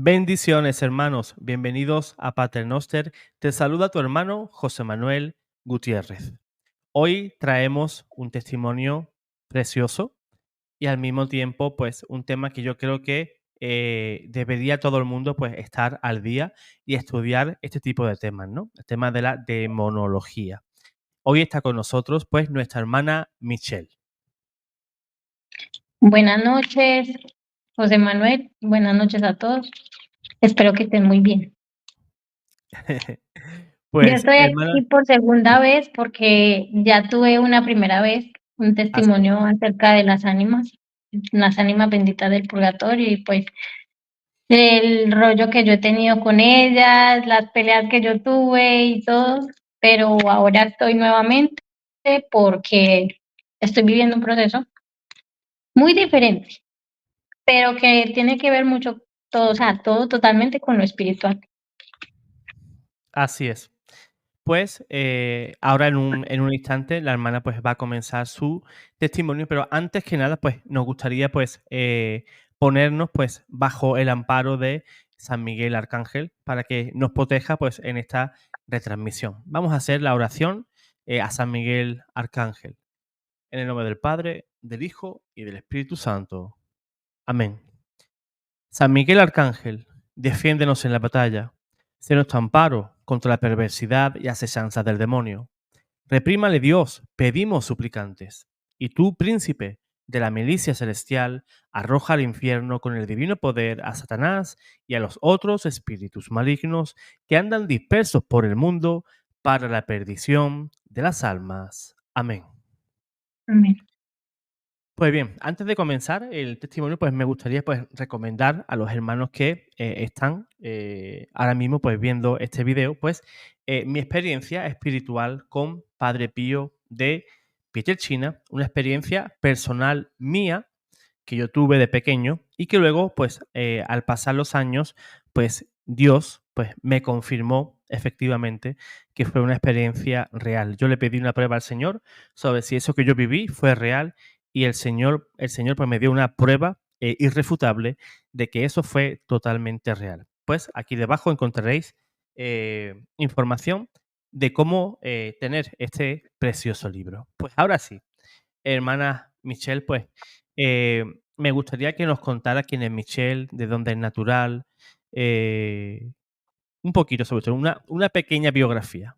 Bendiciones, hermanos. Bienvenidos a Paternoster. Te saluda tu hermano José Manuel Gutiérrez. Hoy traemos un testimonio precioso y al mismo tiempo, pues, un tema que yo creo que debería todo el mundo, pues, estar al día y estudiar este tipo de temas, ¿no? El tema de la demonología. Hoy está con nosotros, pues, nuestra hermana Michelle. Buenas noches, José Manuel. Buenas noches a todos. Espero que estén muy bien. Yo Pues, estoy hermana, aquí por segunda vez porque ya tuve una primera vez un así es. testimonio acerca de las ánimas benditas del purgatorio y pues el rollo que yo he tenido con ellas, las peleas que yo tuve y todo, pero ahora estoy nuevamente porque estoy viviendo un proceso muy diferente, pero que tiene que ver mucho todo, o sea, todo totalmente con lo espiritual. Así es. Pues ahora en un instante la hermana pues va a comenzar su testimonio, pero antes que nada pues nos gustaría pues ponernos pues bajo el amparo de San Miguel Arcángel para que nos proteja pues en esta retransmisión. Vamos a hacer la oración a San Miguel Arcángel. En el nombre del Padre, del Hijo y del Espíritu Santo. Amén. San Miguel Arcángel, defiéndenos en la batalla. Sé nuestro amparo contra la perversidad y asechanzas del demonio. Reprímale Dios, pedimos suplicantes. Y tú, príncipe de la milicia celestial, arroja al infierno con el divino poder a Satanás y a los otros espíritus malignos que andan dispersos por el mundo para la perdición de las almas. Amén. Amén. Pues bien, antes de comenzar el testimonio, pues me gustaría pues recomendar a los hermanos que están ahora mismo pues viendo este video, pues mi experiencia espiritual con Padre Pío de Pietrelcina, una experiencia personal mía que yo tuve de pequeño y que luego pues al pasar los años pues Dios pues me confirmó efectivamente que fue una experiencia real. Yo le pedí una prueba al Señor sobre si eso que yo viví fue real y el Señor pues me dio una prueba irrefutable de que eso fue totalmente real. Pues aquí debajo encontraréis información de cómo tener este precioso libro. Pues ahora sí, hermana Michelle, pues eh, me gustaría que nos contara quién es Michelle, de dónde es natural, un poquito sobre todo, una pequeña biografía.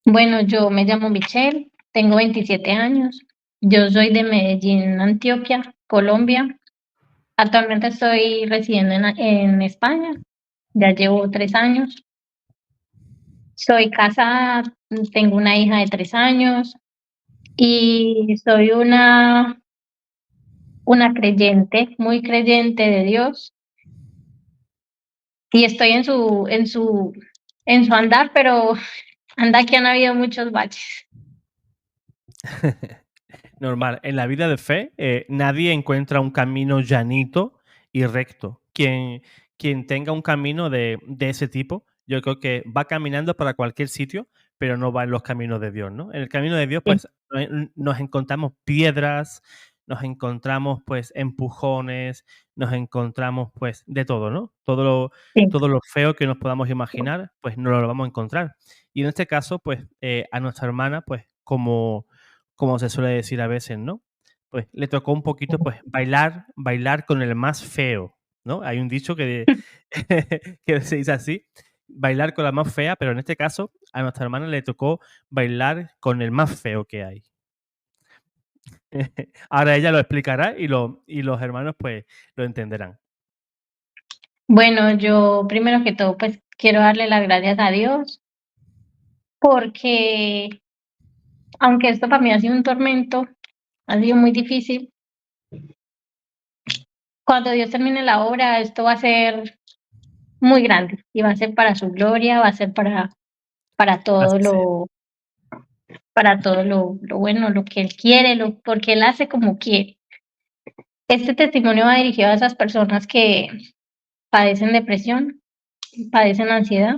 Bueno, yo me llamo Michelle, tengo 27 años. Yo soy de Medellín, Antioquia, Colombia. Actualmente estoy residiendo en España. Ya llevo 3 años. Soy casada, tengo una hija de 3 años y soy una creyente, muy creyente de Dios. Y estoy en su andar, pero anda que han habido muchos baches. Normal, en la vida de fe nadie encuentra un camino llanito y recto. Quien tenga un camino de ese tipo, yo creo que va caminando para cualquier sitio, pero no va en los caminos de Dios, ¿no? En el camino de Dios, Sí, pues, nos encontramos piedras, nos encontramos, pues, empujones, nos encontramos, pues, de todo, ¿no? sí. Todo lo feo que nos podamos imaginar, pues, no lo vamos a encontrar. Y en este caso, pues, a nuestra hermana, pues, como se suele decir a veces, ¿no? Pues le tocó un poquito, pues, bailar con el más feo, ¿no? Hay un dicho que que se dice así, bailar con la más fea, pero en este caso a nuestra hermana le tocó bailar con el más feo que hay. Ahora ella lo explicará y los hermanos, pues, lo entenderán. Bueno, yo primero que todo, pues quiero darle las gracias a Dios porque aunque esto para mí ha sido un tormento, ha sido muy difícil. Cuando Dios termine la obra, esto va a ser muy grande y va a ser para su gloria, va a ser para todo Así sea. lo, para todo lo bueno, lo que Él quiere, porque Él hace como quiere. Este testimonio va dirigido a esas personas que padecen depresión, padecen ansiedad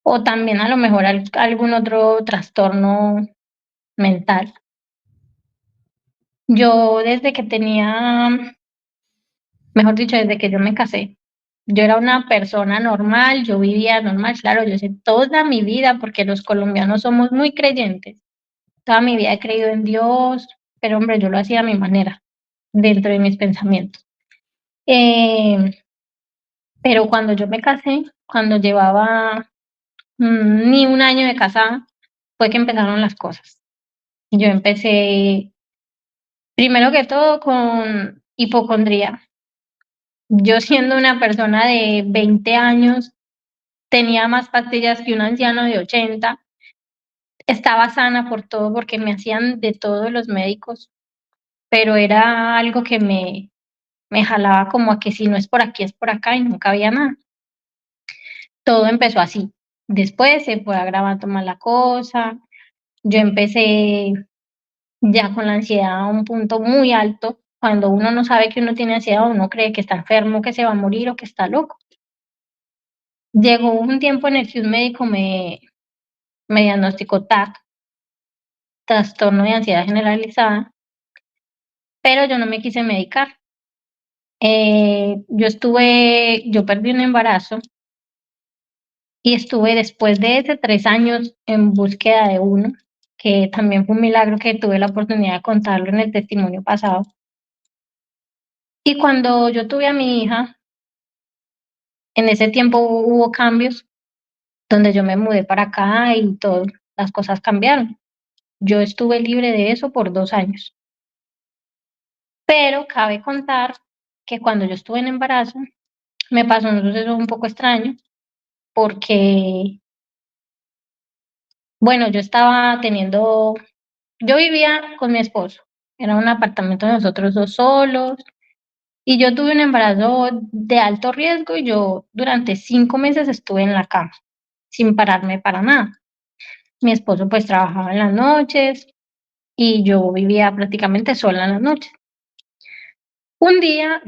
o también a lo mejor algún otro trastorno mental. Yo desde que tenía mejor dicho, desde que yo me casé. Yo era una persona normal, yo vivía normal, claro, yo sé toda mi vida, porque los colombianos somos muy creyentes. Toda mi vida he creído en Dios, pero hombre, yo lo hacía a mi manera, dentro de mis pensamientos. Eh, pero cuando yo me casé, cuando llevaba ni un año de casada, fue que empezaron las cosas. Yo empecé, primero que todo, con hipocondría. Yo siendo una persona de 20 años, tenía más pastillas que un anciano de 80. Estaba sana por todo, porque me hacían de todo los médicos, pero era algo que me jalaba como a que si no es por aquí, es por acá y nunca había nada. Todo empezó así. Después se fue agravando más la cosa. Yo empecé ya con la ansiedad a un punto muy alto. Cuando uno no sabe que uno tiene ansiedad, uno cree que está enfermo, que se va a morir o que está loco. Llegó un tiempo en el que un médico me diagnosticó TAC, trastorno de ansiedad generalizada, pero yo no me quise medicar. Yo perdí un embarazo y estuve después de ese 3 años en búsqueda de uno, que también fue un milagro que tuve la oportunidad de contarlo en el testimonio pasado. Y cuando yo tuve a mi hija, en ese tiempo hubo cambios donde yo me mudé para acá y todo, las cosas cambiaron. Yo estuve libre de eso por 2 años. Pero cabe contar que cuando yo estuve en embarazo, me pasó un suceso un poco extraño, porque, bueno, yo vivía con mi esposo, era un apartamento de nosotros dos solos, y yo tuve un embarazo de alto riesgo y yo durante 5 meses estuve en la cama, sin pararme para nada. Mi esposo pues trabajaba en las noches y yo vivía prácticamente sola en las noches. Un día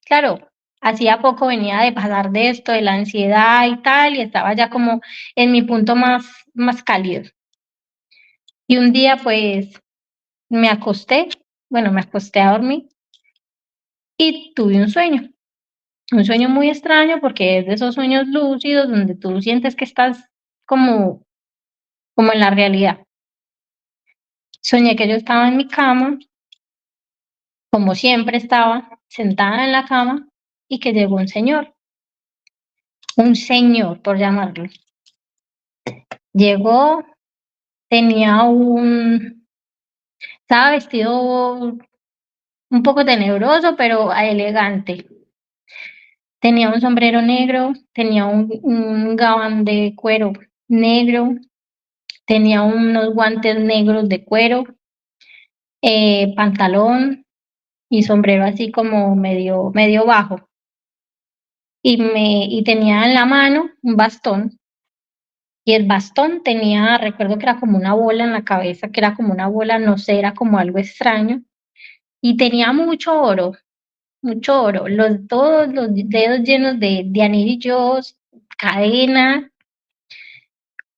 claro, hacía poco venía de pasar de esto, de la ansiedad y tal, y estaba ya como en mi punto más cálido. Y un día pues me acosté, bueno, me acosté a dormir y tuve un sueño muy extraño, porque es de esos sueños lúcidos donde tú sientes que estás como, como en la realidad. Soñé que yo estaba en mi cama, como siempre estaba sentada en la cama, y que llegó un señor por llamarlo. Llegó, tenía estaba vestido un poco tenebroso, pero elegante. Tenía un sombrero negro, tenía un gabán de cuero negro, tenía unos guantes negros de cuero, pantalón y sombrero así como medio bajo. Y tenía en la mano un bastón, y el bastón recuerdo que era como una bola en la cabeza, que era como una bola, no sé, era como algo extraño, y tenía mucho oro, todos los dedos llenos de anillos, cadena.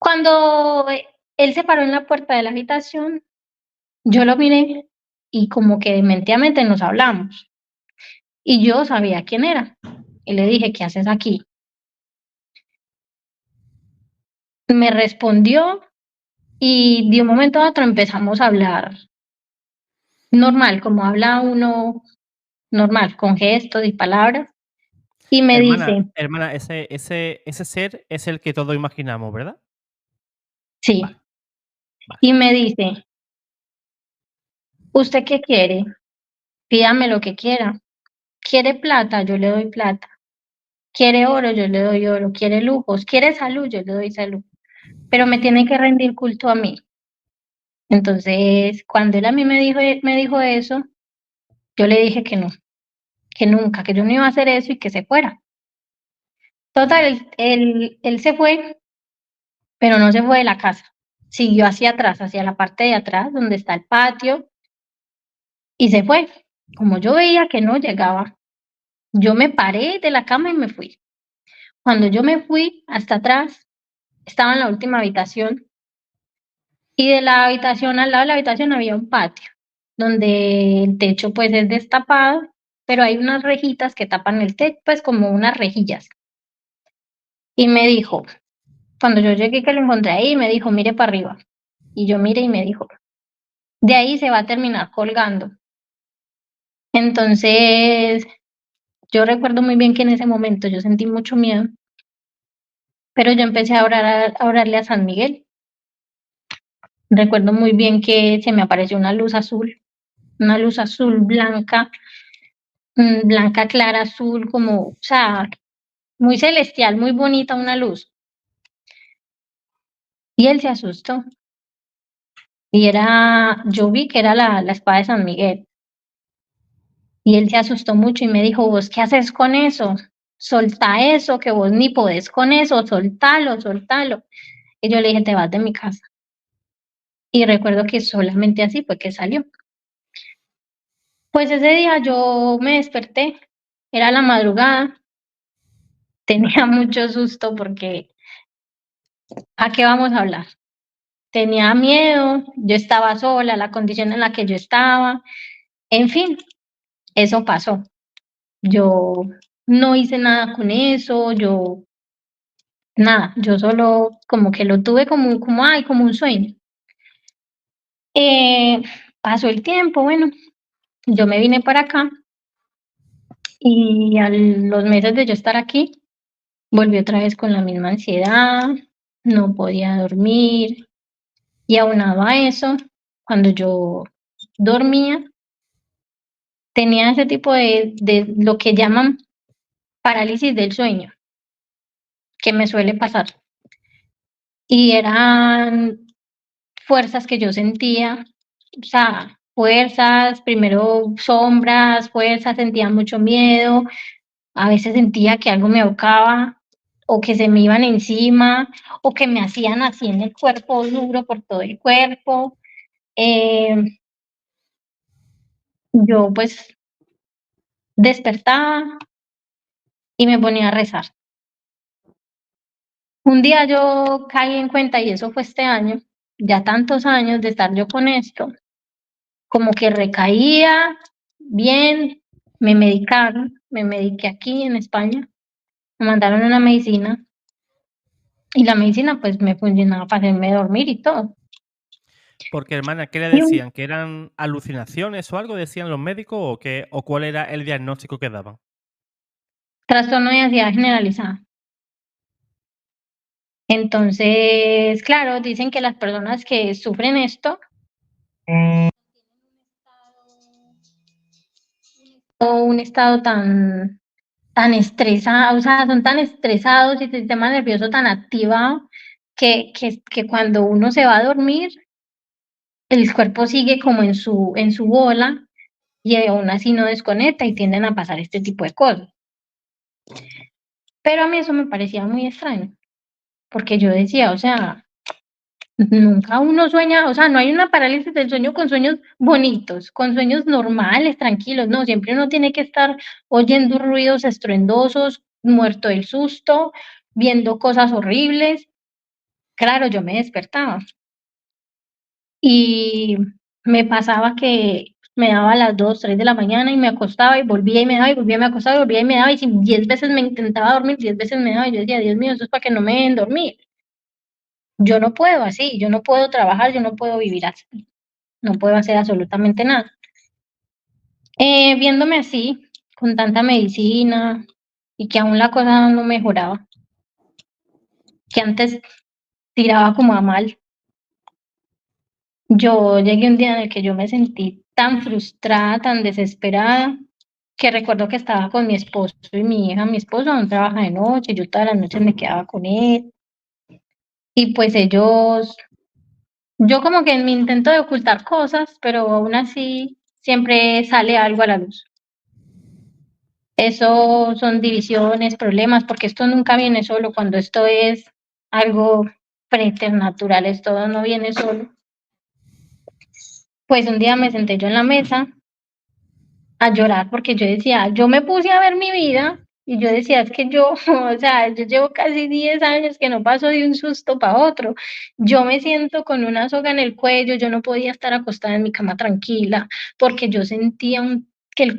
Cuando él se paró en la puerta de la habitación, yo lo miré y como que de mente a mente nos hablamos. Y yo sabía quién era. Y le dije, ¿qué haces aquí? Me respondió y de un momento a otro empezamos a hablar normal, como habla uno normal, con gestos y palabras. Y me dice, Hermana, ese ser es el que todos imaginamos, ¿verdad? Vale, sí, vale. y me dice, ¿usted qué quiere? Pídame lo que quiera. ¿Quiere plata? Yo le doy plata. ¿Quiere oro? Yo le doy oro. ¿Quiere lujos? ¿Quiere salud? Yo le doy salud. Pero me tiene que rendir culto a mí. Entonces, cuando él a mí me dijo eso, yo le dije que no, que nunca, que yo no iba a hacer eso y que se fuera. Total, él se fue, pero no se fue de la casa. Siguió hacia atrás, hacia la parte de atrás, donde está el patio, y se fue. Como yo veía que no llegaba, yo me paré de la cama y me fui. Cuando yo me fui hasta atrás, estaba en la última habitación, y de la habitación, al lado de la habitación había un patio, donde el techo pues es destapado, pero hay unas rejitas que tapan el techo, pues como unas rejillas. Y me dijo, cuando yo llegué que lo encontré ahí, me dijo, mire para arriba. Y yo miré y me dijo, de ahí se va a terminar colgando. Entonces, yo recuerdo muy bien que en ese momento yo sentí mucho miedo, pero yo empecé a orar, a orarle a San Miguel. Recuerdo muy bien que se me apareció una luz azul blanca, blanca clara azul, como, o sea, muy celestial, muy bonita una luz. Y él se asustó. Y yo vi que era la espada de San Miguel. Y él se asustó mucho y me dijo, ¿vos qué haces con eso? Soltá eso, que vos ni podés con eso, soltalo, soltalo. Y yo le dije, te vas de mi casa. Y recuerdo que solamente así fue que salió. Pues ese día yo me desperté, era la madrugada, tenía mucho susto porque ¿a qué vamos a hablar? Tenía miedo, yo estaba sola, la condición en la que yo estaba, en fin, eso pasó. Yo no hice nada con eso, yo solo como que lo tuve como un sueño. Eh, Pasó el tiempo, bueno, yo me vine para acá y a los meses de yo estar aquí, volví otra vez con la misma ansiedad, no podía dormir y aunado a eso, cuando yo dormía, tenía ese tipo de lo que llaman parálisis del sueño, que me suele pasar. Y eran fuerzas que yo sentía, o sea, fuerzas, primero sombras, fuerzas, sentía mucho miedo, a veces sentía que algo me ahorcaba o que se me iban encima o que me hacían así en el cuerpo duro por todo el cuerpo. Eh, yo pues despertaba y me ponía a rezar. Un día yo caí en cuenta, y eso fue este año, ya tantos años de estar yo con esto, como que recaía bien, me medicaron, me mediqué aquí en España, me mandaron una medicina y la medicina pues me funcionaba para hacerme dormir y todo. Porque, hermana, ¿qué le Y un decían? ¿Que eran alucinaciones o algo decían los médicos o qué, o cuál era el diagnóstico que daban? trastorno de ansiedad generalizada. Entonces, claro, dicen que las personas que sufren esto o un estado tan estresado, o sea, son tan estresados y el sistema nervioso tan activado que cuando uno se va a dormir, el cuerpo sigue como en su bola y aún así no desconecta y tienden a pasar este tipo de cosas. Pero a mí eso me parecía muy extraño, porque yo decía, o sea, nunca uno sueña, o sea, no hay una parálisis del sueño con sueños bonitos, con sueños normales, tranquilos, no, siempre uno tiene que estar oyendo ruidos estruendosos, muerto del susto, viendo cosas horribles. Claro, yo me despertaba y me pasaba que me daba a las 2, 3 de la mañana y me acostaba y volvía y me daba y volvía y me acostaba y volvía y me daba y si 10 veces me intentaba dormir, 10 veces me daba y yo decía, Dios mío, eso es para que no me dejen dormir. Yo no puedo así, yo no puedo trabajar, yo no puedo vivir así, no puedo hacer absolutamente nada. Viéndome así, con tanta medicina y que aún la cosa no mejoraba, que antes tiraba como a mal, yo llegué un día en el que yo me sentí tan frustrada, tan desesperada, que recuerdo que estaba con mi esposo y mi hija. Mi esposo aún trabaja de noche, yo todas las noches me quedaba con él y pues yo como que en mi intento de ocultar cosas, pero aún así siempre sale algo a la luz. Eso son divisiones, problemas, porque esto nunca viene solo, cuando esto es algo preternatural, esto no viene solo. Pues un día me senté yo en la mesa a llorar porque yo decía, yo me puse a ver mi vida y yo decía, es que yo, o sea, yo llevo casi 10 años que no paso de un susto para otro. Yo me siento con una soga en el cuello, yo no podía estar acostada en mi cama tranquila porque yo sentía un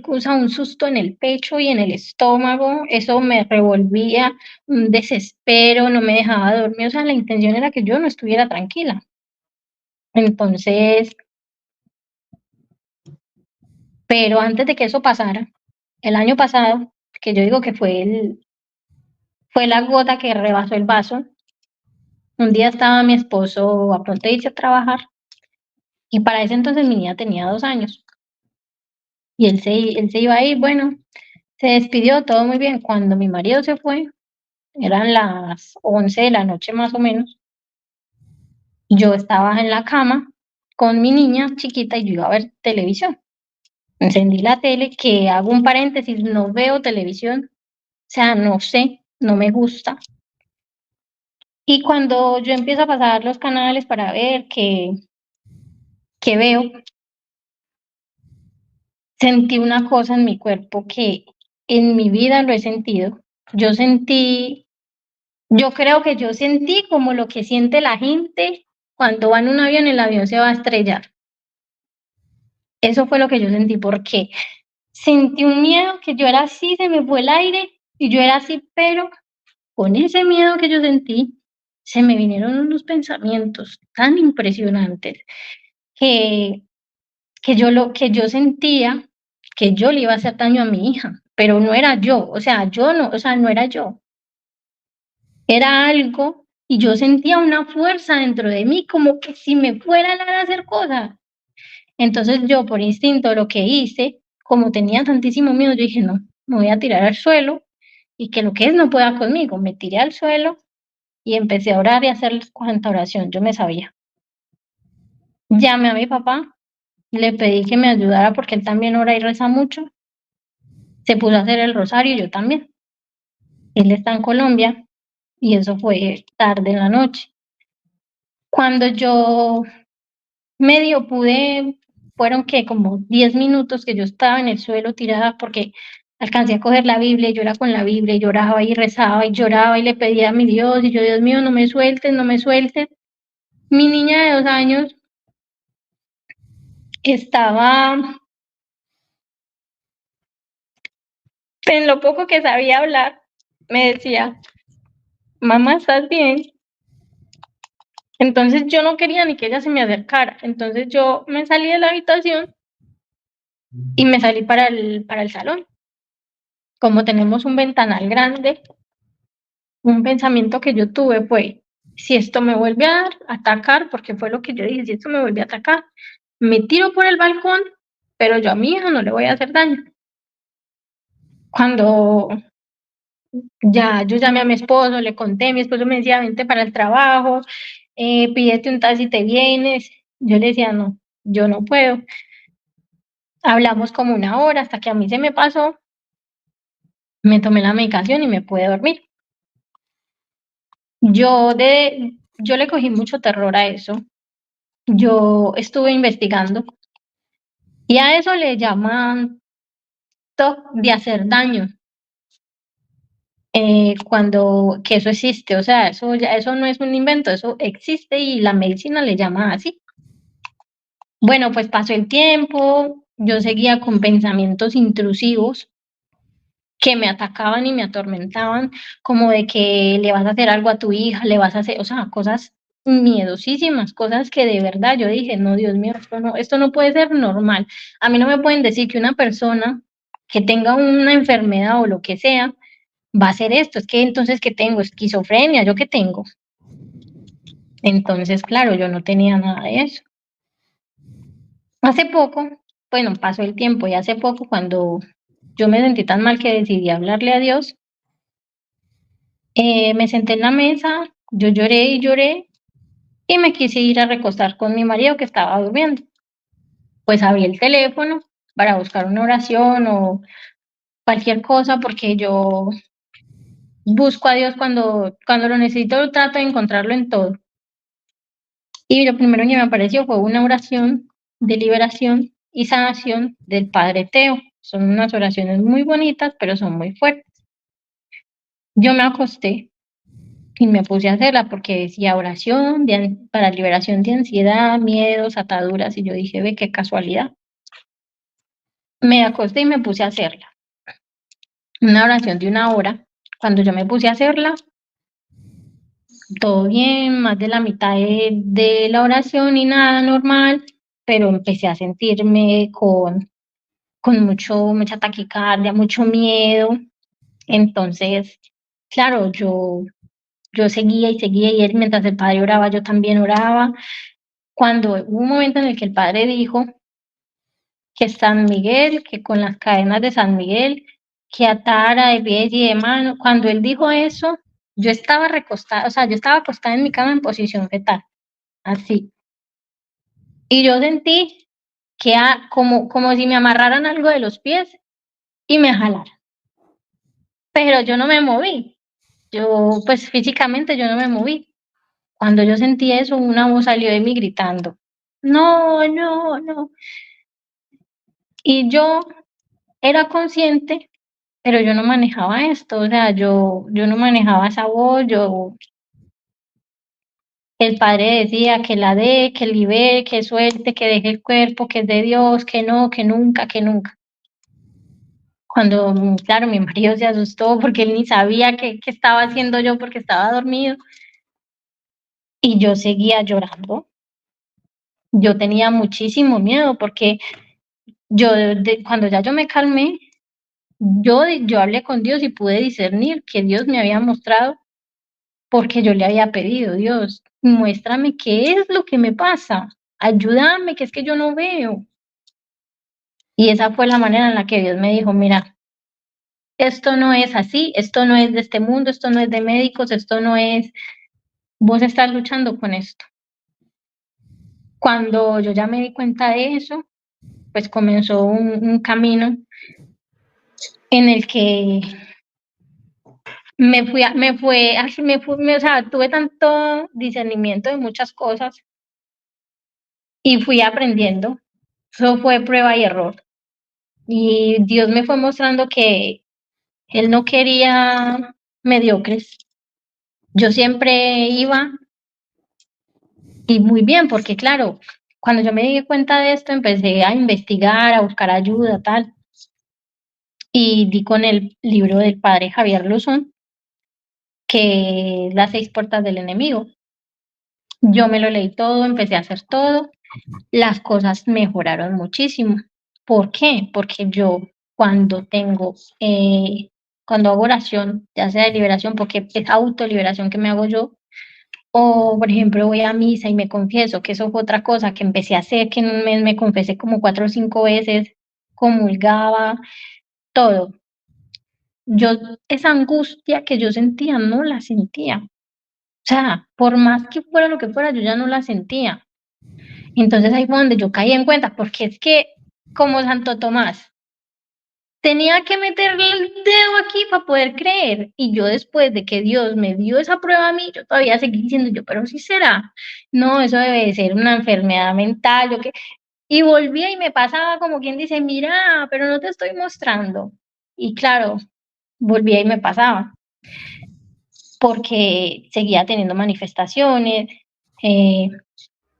o sea, un susto en el pecho y en el estómago, eso me revolvía, un desespero, no me dejaba dormir, o sea, la intención era que yo no estuviera tranquila. Entonces, pero antes de que eso pasara, el año pasado, que yo digo que fue la gota que rebasó el vaso, un día estaba mi esposo a punto de irse a trabajar y para ese entonces mi niña tenía 2 años y él se iba a ir, bueno, se despidió, todo muy bien. Cuando mi marido se fue, eran las 11 de la noche más o menos, yo estaba en la cama con mi niña chiquita y yo iba a ver televisión. Encendí la tele, que hago un paréntesis, no veo televisión, o sea, no sé, no me gusta. Y cuando yo empiezo a pasar los canales para ver qué veo, sentí una cosa en mi cuerpo que en mi vida lo he sentido. Yo sentí, yo creo que yo sentí como lo que siente la gente cuando va en un avión, el avión se va a estrellar. Eso fue lo que yo sentí, porque sentí un miedo que yo era así, se me fue el aire y yo era así, pero con ese miedo que yo sentí, se me vinieron unos pensamientos tan impresionantes que, que yo sentía que yo le iba a hacer daño a mi hija, pero no era yo, o sea, yo no, o sea, no era yo, era algo y yo sentía una fuerza dentro de mí como que si me fueran a hacer cosas. Entonces yo por instinto lo que hice, como tenía tantísimo miedo, yo dije, no, me voy a tirar al suelo y que lo que es no pueda conmigo. Me tiré al suelo y empecé a orar y a hacer cuanta oración yo me sabía. Llamé a mi papá, le pedí que me ayudara porque él también ora y reza mucho. Se puso a hacer el rosario, yo también. Él está en Colombia y eso fue tarde en la noche. Cuando yo medio pude, fueron que como 10 minutos que yo estaba en el suelo tirada porque alcancé a coger la Biblia y yo era con la Biblia y lloraba y rezaba y lloraba y le pedía a mi Dios y yo, Dios mío, no me sueltes, no me sueltes. Mi niña de 2 años estaba, en lo poco que sabía hablar, me decía, mamá, ¿estás bien? Entonces yo no quería ni que ella se me acercara. Entonces yo me salí de la habitación y me salí para el salón. Como tenemos un ventanal grande, un pensamiento que yo tuve fue, si esto me vuelve a atacar, porque fue lo que yo dije, si esto me vuelve a atacar, me tiro por el balcón, pero yo a mi hija no le voy a hacer daño. Cuando ya yo llamé a mi esposo, le conté, mi esposo me decía, vente para el trabajo, pídete un taxi y te vienes. Yo le decía, no, yo no puedo. Hablamos como 1 hora hasta que a mí se me pasó, me tomé la medicación y me pude dormir. Yo le cogí mucho terror a eso. Yo estuve investigando y a eso le llaman TOC de hacer daño, cuando que eso existe, o sea, eso no es un invento, eso existe y la medicina le llama así. Bueno, pues pasó el tiempo, yo seguía con pensamientos intrusivos que me atacaban y me atormentaban, como de que le vas a hacer algo a tu hija, le vas a hacer, o sea, cosas miedosísimas, cosas que de verdad yo dije, no, Dios mío, esto no puede ser normal. A mí no me pueden decir que una persona que tenga una enfermedad o lo que sea va a hacer esto. Es que entonces, ¿qué tengo? Esquizofrenia, ¿yo qué tengo? Entonces, claro, yo no tenía nada de eso. Hace poco, bueno, pasó el tiempo y hace poco cuando yo me sentí tan mal que decidí hablarle a Dios. Me senté en la mesa, yo lloré y lloré y me quise ir a recostar con mi marido que estaba durmiendo. Pues abrí el teléfono para buscar una oración o cualquier cosa porque yo busco a Dios cuando lo necesito, trato de encontrarlo en todo. Y lo primero que me apareció fue una oración de liberación y sanación del Padre Teo. Son unas oraciones muy bonitas, pero son muy fuertes. Yo me acosté y me puse a hacerla porque decía oración para liberación de ansiedad, miedos, ataduras, y yo dije, ve qué casualidad. me acosté y me puse a hacerla. Una oración de 1 hora. Cuando yo me puse a hacerla, todo bien, más de la mitad de la oración y nada normal, pero empecé a sentirme con mucha taquicardia, mucho miedo. Entonces, claro, yo seguía y seguía y él, mientras el padre oraba, yo también oraba. Cuando hubo un momento en el que el padre dijo que San Miguel, que con las cadenas de San Miguel, que atara de pies y de manos, cuando él dijo eso, yo estaba recostada, o sea, yo estaba acostada en mi cama en posición fetal, así. Y yo sentí que como si me amarraran algo de los pies y me jalaran. Pero yo no me moví. Yo, pues físicamente yo no me moví. Cuando yo sentí eso, una voz salió de mí gritando, no, no, no. Y yo era consciente, pero yo no manejaba esto, o sea, yo no manejaba esa voz, el padre decía que la dé, que libere, que suelte, que deje el cuerpo, que es de Dios, que no, que nunca, que nunca. Cuando, claro, mi marido se asustó porque él ni sabía qué estaba haciendo yo porque estaba dormido y yo seguía llorando. Yo tenía muchísimo miedo porque cuando ya yo me calmé, yo hablé con Dios y pude discernir que Dios me había mostrado porque yo le había pedido, Dios, muéstrame qué es lo que me pasa, ayúdame, que es que yo no veo. Y esa fue la manera en la que Dios me dijo, mira, esto no es así, esto no es de este mundo, esto no es de médicos, esto no es, vos estás luchando con esto. Cuando yo ya me di cuenta de eso, pues comenzó un camino en el que o sea, tuve tanto discernimiento de muchas cosas y fui aprendiendo. Eso fue prueba y error. Y Dios me fue mostrando que Él no quería mediocres. Yo siempre iba y muy bien, porque claro, cuando yo me di cuenta de esto, empecé a investigar, a buscar ayuda, tal, y di con el libro del padre Javier Luzón, que es Las 6 puertas del enemigo. Yo me lo leí todo, empecé a hacer todo, las cosas mejoraron muchísimo. ¿Por qué? Porque yo cuando tengo, cuando hago oración, ya sea de liberación, porque es autoliberación que me hago yo, o por ejemplo voy a misa y me confieso, que eso fue otra cosa que empecé a hacer, que en un mes me confesé como 4 o 5 veces, comulgaba, todo. Yo, esa angustia que yo sentía, no la sentía. O sea, por más que fuera lo que fuera, yo ya no la sentía. Entonces ahí fue donde yo caí en cuenta, porque es que, como Santo Tomás, tenía que meterle el dedo aquí para poder creer. Y yo después de que Dios me dio esa prueba a mí, yo todavía seguí diciendo yo, pero sí será. No, eso debe de ser una enfermedad mental, yo qué. Y volvía y me pasaba como quien dice, mira, pero no te estoy mostrando. Y claro, volvía y me pasaba, porque seguía teniendo manifestaciones, eh,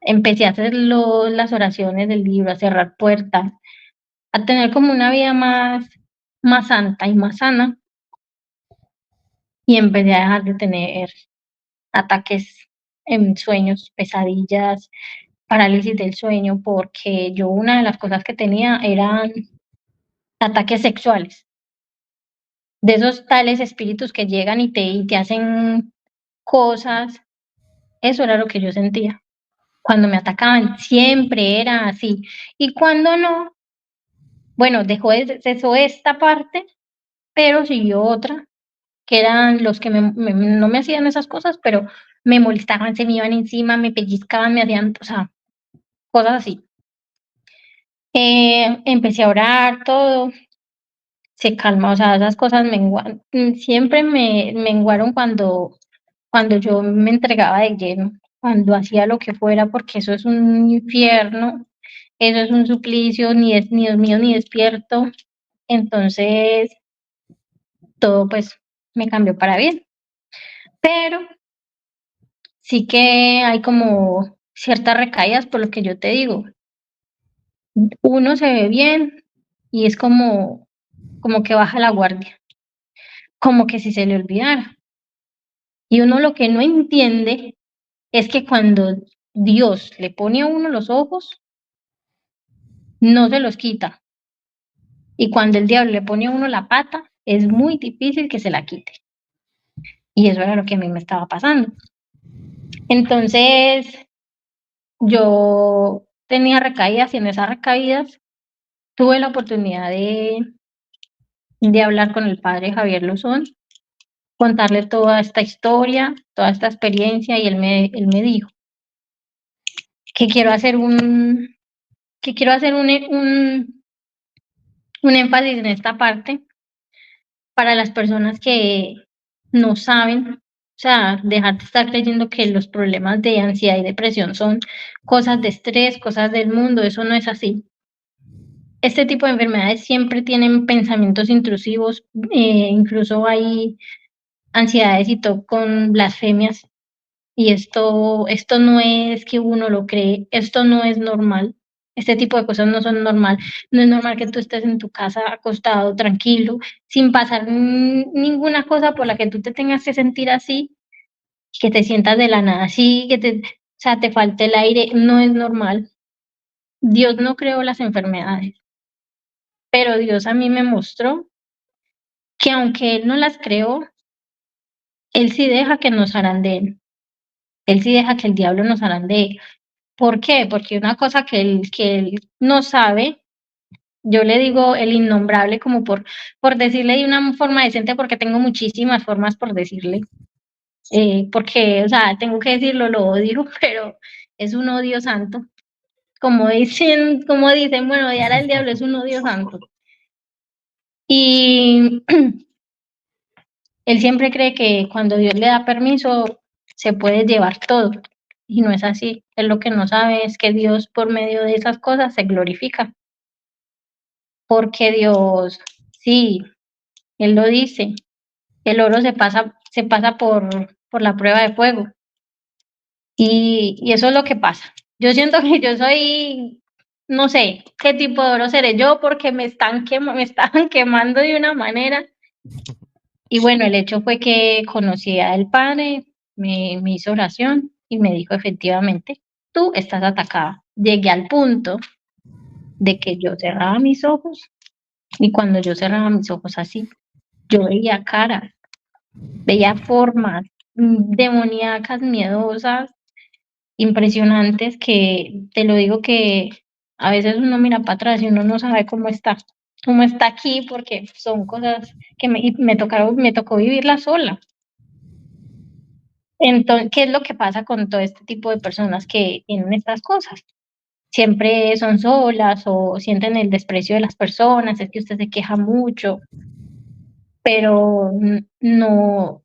empecé a hacer las oraciones del libro, a cerrar puertas, a tener como una vida más santa y más sana, y empecé a dejar de tener ataques en sueños, pesadillas, parálisis del sueño, porque yo una de las cosas que tenía eran ataques sexuales, de esos tales espíritus que llegan y te hacen cosas, eso era lo que yo sentía. Cuando me atacaban siempre era así, y cuando no, bueno, dejó de cesó esta parte, pero siguió otra, que eran los que no me hacían esas cosas, pero me molestaban, se me iban encima, me pellizcaban, me hacían, o sea, cosas así. Empecé a orar, todo, se calma, o sea, esas cosas siempre me menguaron cuando yo me entregaba de lleno, cuando hacía lo que fuera, porque eso es un infierno, eso es un suplicio, ni Dios mío, ni despierto. Entonces, todo pues me cambió para bien. Pero sí que hay como ciertas recaídas por lo que yo te digo. Uno se ve bien, y es como que baja la guardia, como que si se le olvidara. Y uno lo que no entiende es que cuando Dios le pone a uno los ojos, no se los quita. Y cuando el diablo le pone a uno la pata, es muy difícil que se la quite. Y eso era lo que a mí me estaba pasando. Entonces, yo tenía recaídas y en esas recaídas tuve la oportunidad de hablar con el padre Javier Luzón, contarle toda esta historia, toda esta experiencia y él me dijo que quiero hacer un énfasis en esta parte para las personas que no saben, o sea, dejar de estar creyendo que los problemas de ansiedad y depresión son cosas de estrés, cosas del mundo, eso no es así. Este tipo de enfermedades siempre tienen pensamientos intrusivos, incluso hay ansiedades y todo con blasfemias, y esto no es que uno lo cree, esto no es normal. Este tipo de cosas no son normal. No es normal que tú estés en tu casa acostado, tranquilo, sin pasar ninguna cosa por la que tú te tengas que sentir así, que te sientas de la nada así, o sea, te falte el aire, no es normal. Dios no creó las enfermedades, pero Dios a mí me mostró que aunque Él no las creó, Él sí deja que nos zarandeen. Él sí deja que el diablo nos zarandee. ¿Por qué? Porque una cosa que él no sabe, yo le digo el innombrable como por decirle de una forma decente, porque tengo muchísimas formas por decirle, porque, o sea, tengo que decirlo, lo odio, pero es un odio santo. Como dicen, bueno, odiar al diablo es un odio santo. Y él siempre cree que cuando Dios le da permiso, se puede llevar todo. Y no es así. Él lo que no sabe es que Dios, por medio de esas cosas, se glorifica. Porque Dios, sí, Él lo dice, el oro se pasa por la prueba de fuego. Y eso es lo que pasa. Yo siento que yo soy, no sé qué tipo de oro seré yo, porque me estaban quemando de una manera. Y bueno, el hecho fue que conocí al padre, me hizo oración y me dijo efectivamente, tú estás atacada. Llegué al punto de que yo cerraba mis ojos y cuando yo cerraba mis ojos así, yo veía caras, veía formas demoníacas, miedosas, impresionantes, que te lo digo que a veces uno mira para atrás y uno no sabe cómo está aquí, porque son cosas que me tocó vivirla sola. Entonces, ¿qué es lo que pasa con todo este tipo de personas que tienen estas cosas? Siempre son solas o sienten el desprecio de las personas, es que usted se queja mucho, pero no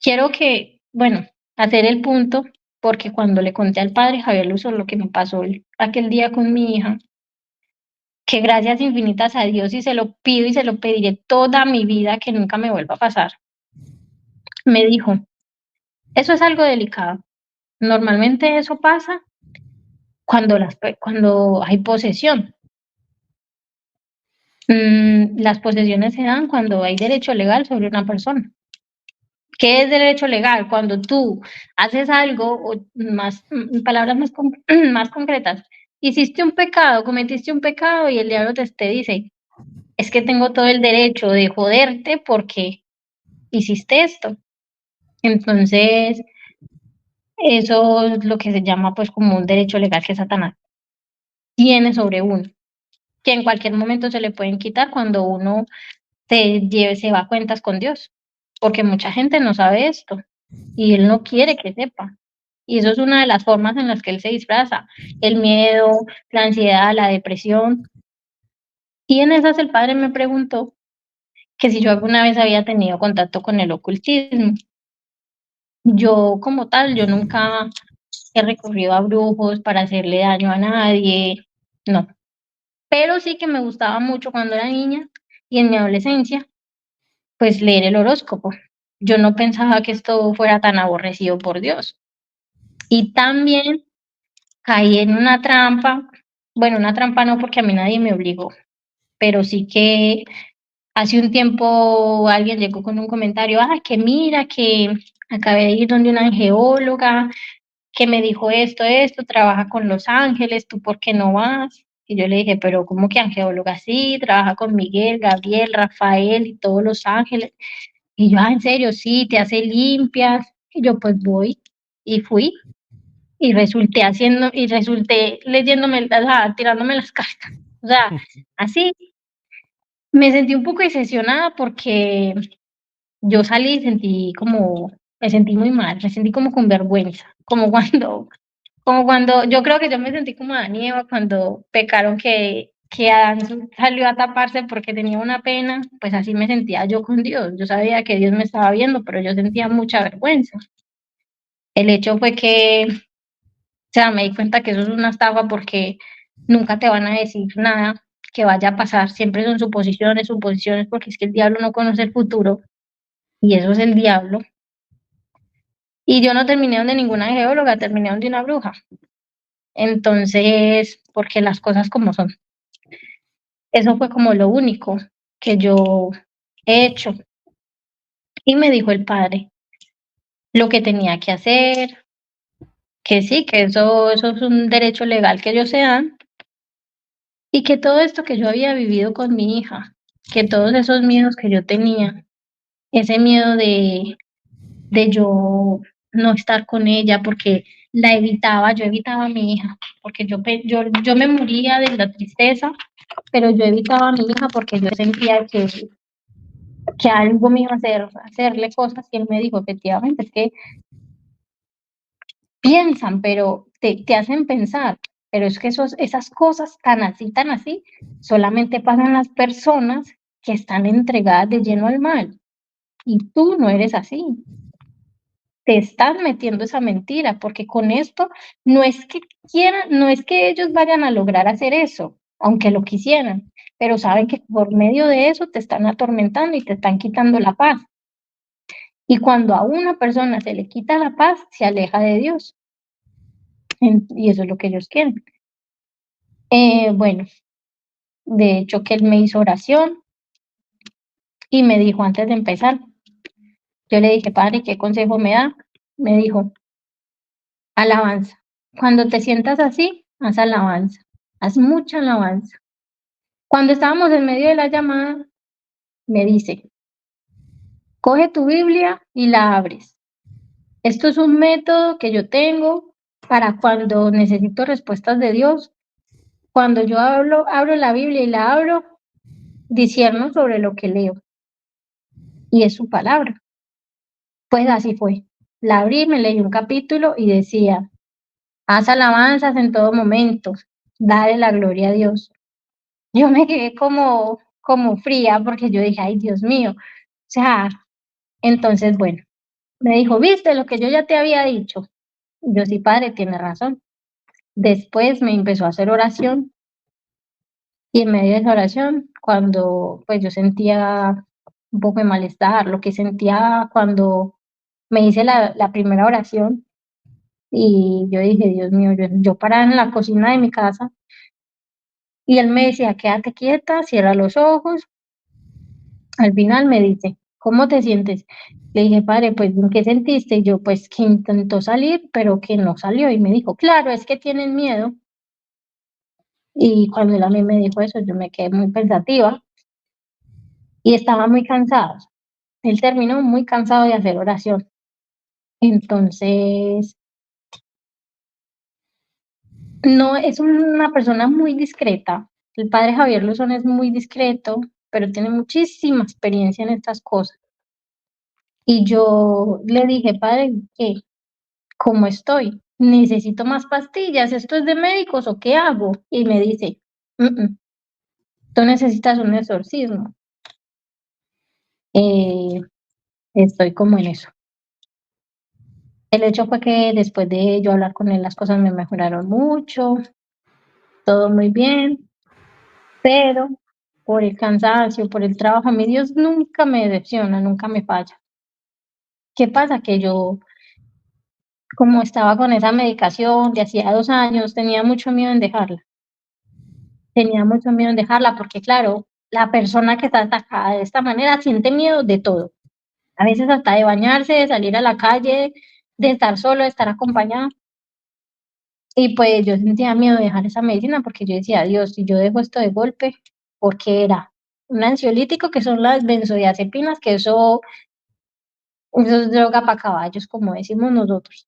quiero que, bueno, hacer el punto, porque cuando le conté al padre Javier Luzón lo que me pasó aquel día con mi hija, que gracias infinitas a Dios y se lo pido y se lo pediré toda mi vida que nunca me vuelva a pasar, me dijo, eso es algo delicado. Normalmente eso pasa cuando hay posesión. Las posesiones se dan cuando hay derecho legal sobre una persona. ¿Qué es derecho legal? Cuando tú haces algo, o más, palabras más concretas, hiciste un pecado, cometiste un pecado y el diablo te dice, es que tengo todo el derecho de joderte porque hiciste esto. Entonces, eso es lo que se llama pues como un derecho legal que Satanás tiene sobre uno, que en cualquier momento se le pueden quitar cuando uno se va a cuentas con Dios, porque mucha gente no sabe esto y él no quiere que sepa. Y eso es una de las formas en las que él se disfraza, el miedo, la ansiedad, la depresión. Y en esas el padre me preguntó que si yo alguna vez había tenido contacto con el ocultismo. Yo como tal, yo nunca he recurrido a brujos para hacerle daño a nadie, no. Pero sí que me gustaba mucho cuando era niña y en mi adolescencia pues leer el horóscopo. Yo no pensaba que esto fuera tan aborrecido por Dios. Y también caí en una trampa, bueno, una trampa no porque a mí nadie me obligó, pero sí que hace un tiempo alguien llegó con un comentario, que mira, que acabé de ir donde una angeóloga que me dijo esto, trabaja con los ángeles, ¿tú por qué no vas? Y yo le dije, pero ¿cómo que angeóloga? Sí, trabaja con Miguel, Gabriel, Rafael y todos los ángeles. Y yo, en serio, sí, te hace limpias. Y yo, pues voy. Y fui. Y resulté leyéndome, o sea, tirándome las cartas. O sea, así. Me sentí un poco decepcionada porque yo salí y me sentí muy mal, me sentí como con vergüenza, como cuando, yo creo que yo me sentí como Adán y Eva cuando pecaron que Adán salió a taparse porque tenía una pena, pues así me sentía yo con Dios. Yo sabía que Dios me estaba viendo, pero yo sentía mucha vergüenza. El hecho fue que, o sea, me di cuenta que eso es una estafa porque nunca te van a decir nada que vaya a pasar, siempre son suposiciones, porque es que el diablo no conoce el futuro y eso es el diablo. Y yo no terminé donde ninguna geóloga, terminé donde una bruja. Entonces, porque las cosas como son. Eso fue como lo único que yo he hecho. Y me dijo el padre lo que tenía que hacer, que sí, que eso es un derecho legal que ellos se dan, y que todo esto que yo había vivido con mi hija, que todos esos miedos que yo tenía, ese miedo de yo no estar con ella porque yo evitaba a mi hija, porque yo me moría de la tristeza, pero yo evitaba a mi hija porque yo sentía que algo me iba a hacerle cosas, y él me dijo, efectivamente, es que piensan, pero te hacen pensar, pero es que esas cosas tan así, solamente pasan las personas que están entregadas de lleno al mal, y tú no eres así. Te estás metiendo esa mentira, porque con esto no es que ellos vayan a lograr hacer eso, aunque lo quisieran, pero saben que por medio de eso te están atormentando y te están quitando la paz. Y cuando a una persona se le quita la paz, se aleja de Dios. Y eso es lo que ellos quieren. Bueno, de hecho que él me hizo oración y me dijo antes de empezar, yo le dije, padre, ¿qué consejo me da? Me dijo, alabanza. Cuando te sientas así, haz alabanza. Haz mucha alabanza. Cuando estábamos en medio de la llamada, me dice, coge tu Biblia y la abres. Esto es un método que yo tengo para cuando necesito respuestas de Dios. Cuando yo abro la Biblia y la abro, discierno sobre lo que leo. Y es su palabra. Pues así fue. La abrí, me leí un capítulo y decía, haz alabanzas en todo momento, dale la gloria a Dios. Yo me quedé como fría porque yo dije, ay, Dios mío. O sea, entonces, bueno, me dijo, ¿viste lo que yo ya te había dicho? Yo sí, padre, tiene razón. Después me empezó a hacer oración y en medio de esa oración, cuando pues yo sentía un poco de malestar, lo que sentía cuando me hice la primera oración, y yo dije, Dios mío, yo parada en la cocina de mi casa y él me decía, quédate quieta, cierra los ojos. Al final me dice, ¿cómo te sientes? Le dije, padre, pues, ¿qué sentiste? Y yo, pues, que intentó salir, pero que no salió. Y me dijo, claro, es que tienen miedo. Y cuando él a mí me dijo eso, yo me quedé muy pensativa y estaba muy cansado. Él terminó muy cansado de hacer oración. Entonces, no, es una persona muy discreta. El padre Javier Luzón es muy discreto, pero tiene muchísima experiencia en estas cosas. Y yo le dije, padre, ¿qué? ¿Cómo estoy? ¿Necesito más pastillas? ¿Esto es de médicos o qué hago? Y me dice, "Mm, mm, tú necesitas un exorcismo". Eh, Estoy como en eso. El hecho fue que después de yo hablar con él, las cosas me mejoraron mucho, todo muy bien, pero por el cansancio, por el trabajo, mi Dios nunca me decepciona, nunca me falla. ¿Qué pasa? Que yo, como estaba con esa medicación de hacía 2 años, tenía mucho miedo en dejarla. Tenía mucho miedo en dejarla porque, claro, la persona que está atacada de esta manera siente miedo de todo. A veces hasta de bañarse, de salir a la calle, de estar solo, de estar acompañado. Y pues yo sentía miedo de dejar esa medicina porque yo decía, Dios, si yo dejo esto de golpe, ¿por qué era? Un ansiolítico que son las benzodiazepinas, que eso es droga para caballos, como decimos nosotros,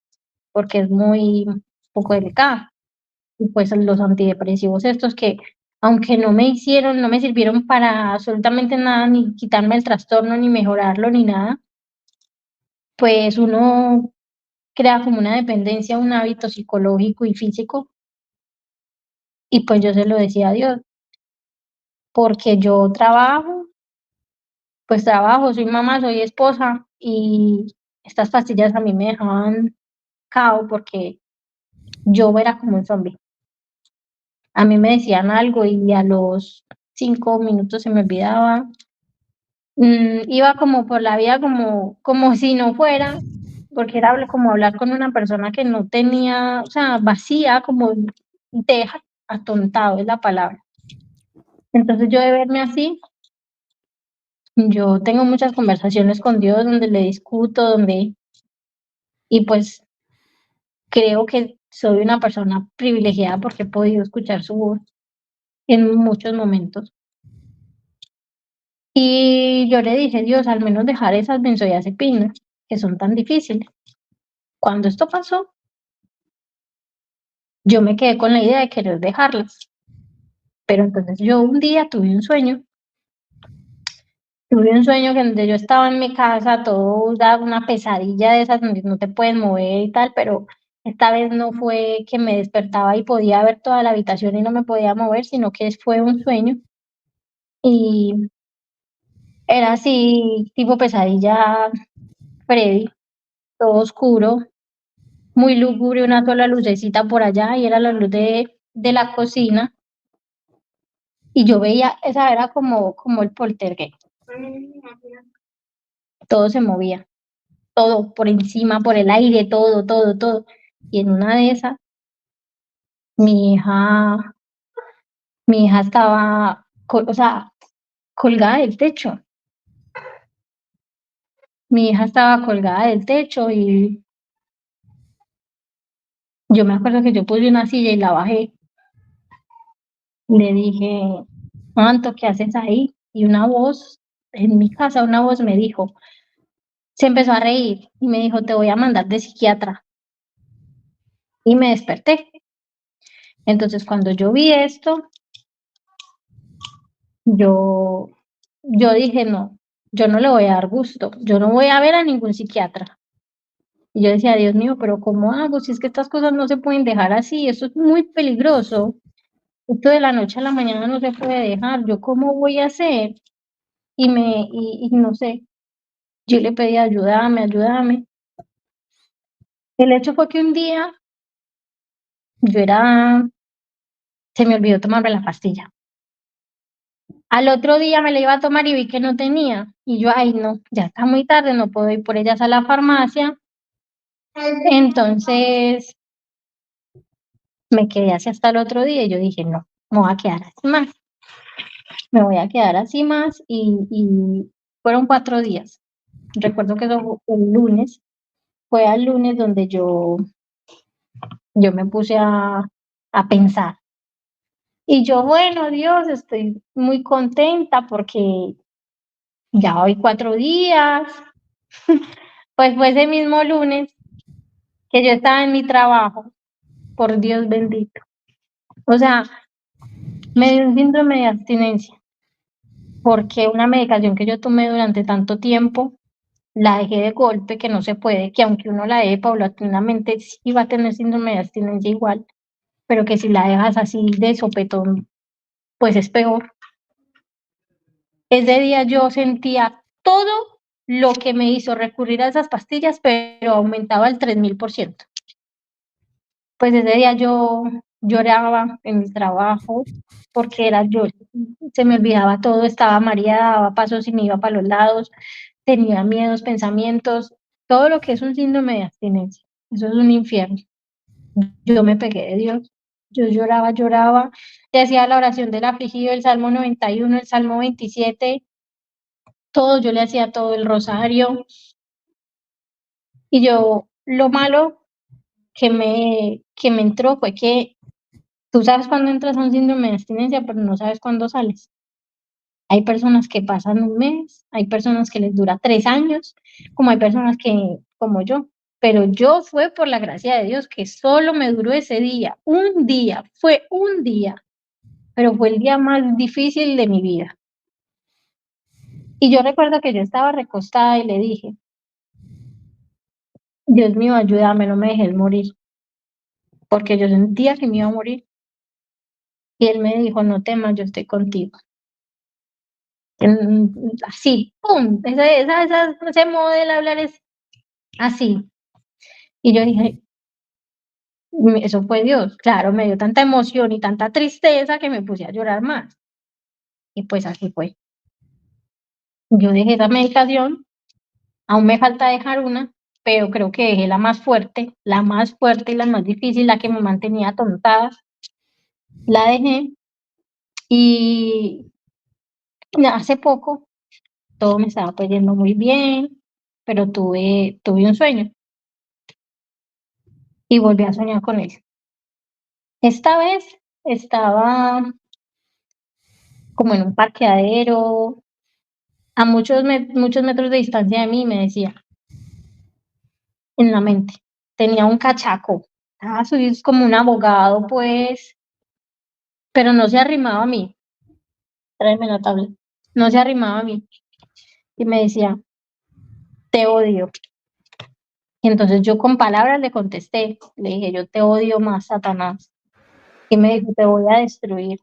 porque es muy poco delicada. Y pues los antidepresivos estos que, aunque no me sirvieron para absolutamente nada, ni quitarme el trastorno, ni mejorarlo, ni nada, pues uno crea como una dependencia, un hábito psicológico y físico. Y pues yo se lo decía a Dios, porque yo trabajo, pues trabajo, soy mamá, soy esposa, y estas pastillas a mí me dejaban cao porque yo era como un zombie. A mí me decían algo y a los 5 minutos se me olvidaba. Iba como por la vida como si no fuera, porque era como hablar con una persona que no tenía, o sea, vacía, como te deja atontado, es la palabra. Entonces yo de verme así, yo tengo muchas conversaciones con Dios donde le discuto, y pues creo que soy una persona privilegiada porque he podido escuchar su voz en muchos momentos. Y yo le dije, Dios, al menos dejar esas benzodiazepinas que son tan difíciles. Cuando esto pasó, yo me quedé con la idea de querer dejarlas. Pero entonces yo un día tuve un sueño que donde yo estaba en mi casa, todo daba una pesadilla de esas donde no te puedes mover y tal, pero esta vez no fue que me despertaba y podía ver toda la habitación y no me podía mover, sino que fue un sueño y era así, tipo pesadilla Freddy, todo oscuro, muy lúgubre, una sola lucecita por allá y era la luz de la cocina y yo veía, esa era como el poltergeist, todo se movía, todo por encima, por el aire, todo, todo, todo. Y en una de esas, mi hija, mi hija estaba, o sea, colgada del techo. Mi hija estaba colgada del techo y yo me acuerdo que yo puse una silla y la bajé. Le dije, ¿cuánto qué haces ahí? Y una voz, en mi casa, una voz me dijo, se empezó a reír y me dijo, te voy a mandar de psiquiatra. Y me desperté. Entonces, cuando yo vi esto, yo, yo dije, no, yo no le voy a dar gusto, yo no voy a ver a ningún psiquiatra. Y yo decía, Dios mío, pero ¿cómo hago? Si es que estas cosas no se pueden dejar así, esto es muy peligroso. Esto de la noche a la mañana no se puede dejar. ¿Yo cómo voy a hacer? Y no sé, yo le pedí, ayúdame, ayúdame. El hecho fue que un día yo era, se me olvidó tomarme la pastilla. Al otro día me la iba a tomar y vi que no tenía. Y yo, ay, no, ya está muy tarde, no puedo ir por ellas a la farmacia. Entonces me quedé así hasta el otro día y yo dije, no, me voy a quedar así más. Me voy a quedar así más y fueron 4 días. Recuerdo que eso fue el lunes, fue al lunes donde yo me puse a pensar. Y yo, bueno, Dios, estoy muy contenta porque ya hoy 4 días. Pues fue ese mismo lunes que yo estaba en mi trabajo, por Dios bendito. O sea, me dio un síndrome de abstinencia, porque una medicación que yo tomé durante tanto tiempo, la dejé de golpe, que no se puede, que aunque uno la deje paulatinamente, sí va a tener síndrome de abstinencia igual, pero que si la dejas así de sopetón, pues es peor. Ese día yo sentía todo lo que me hizo recurrir a esas pastillas, pero aumentaba el 3000%. Pues ese día yo lloraba en mi trabajo porque era yo, se me olvidaba todo, estaba mareada, daba pasos y me iba para los lados, tenía miedos, pensamientos, todo lo que es un síndrome de abstinencia. Eso es un infierno. Yo me pegué de Dios, yo lloraba, lloraba, te hacía la oración del afligido, el Salmo 91, el Salmo 27, todo, yo le hacía todo el rosario. Y yo, lo malo que me entró fue que tú sabes cuándo entras a un síndrome de abstinencia, pero no sabes cuándo sales. Hay personas que pasan un mes, hay personas que les dura 3 años, como hay personas que, como yo. Pero yo fue por la gracia de Dios que solo me duró ese día, fue un día, pero fue el día más difícil de mi vida. Y yo recuerdo que yo estaba recostada y le dije, Dios mío, ayúdame, no me dejes morir, porque yo sentía que me iba a morir. Y él me dijo, no temas, yo estoy contigo. Así, ¡pum! Ese modo de hablar es así. Y yo dije, eso fue Dios. Claro, me dio tanta emoción y tanta tristeza que me puse a llorar más. Y pues así fue. Yo dejé esa medicación, aún me falta dejar una, pero creo que dejé la más fuerte y la más difícil, la que me mantenía atontada. La dejé y hace poco todo me estaba pues yendo muy bien, pero tuve un sueño y volví a soñar con él. Esta vez estaba como en un parqueadero, a muchos metros de distancia de mí, y me decía, en la mente, tenía un cachaco, soy como un abogado, pues, pero no se arrimaba a mí, tráeme la tabla, no se arrimaba a mí, y me decía, te odio. Y entonces yo con palabras le contesté, le dije, yo te odio más, Satanás. Y me dijo, te voy a destruir.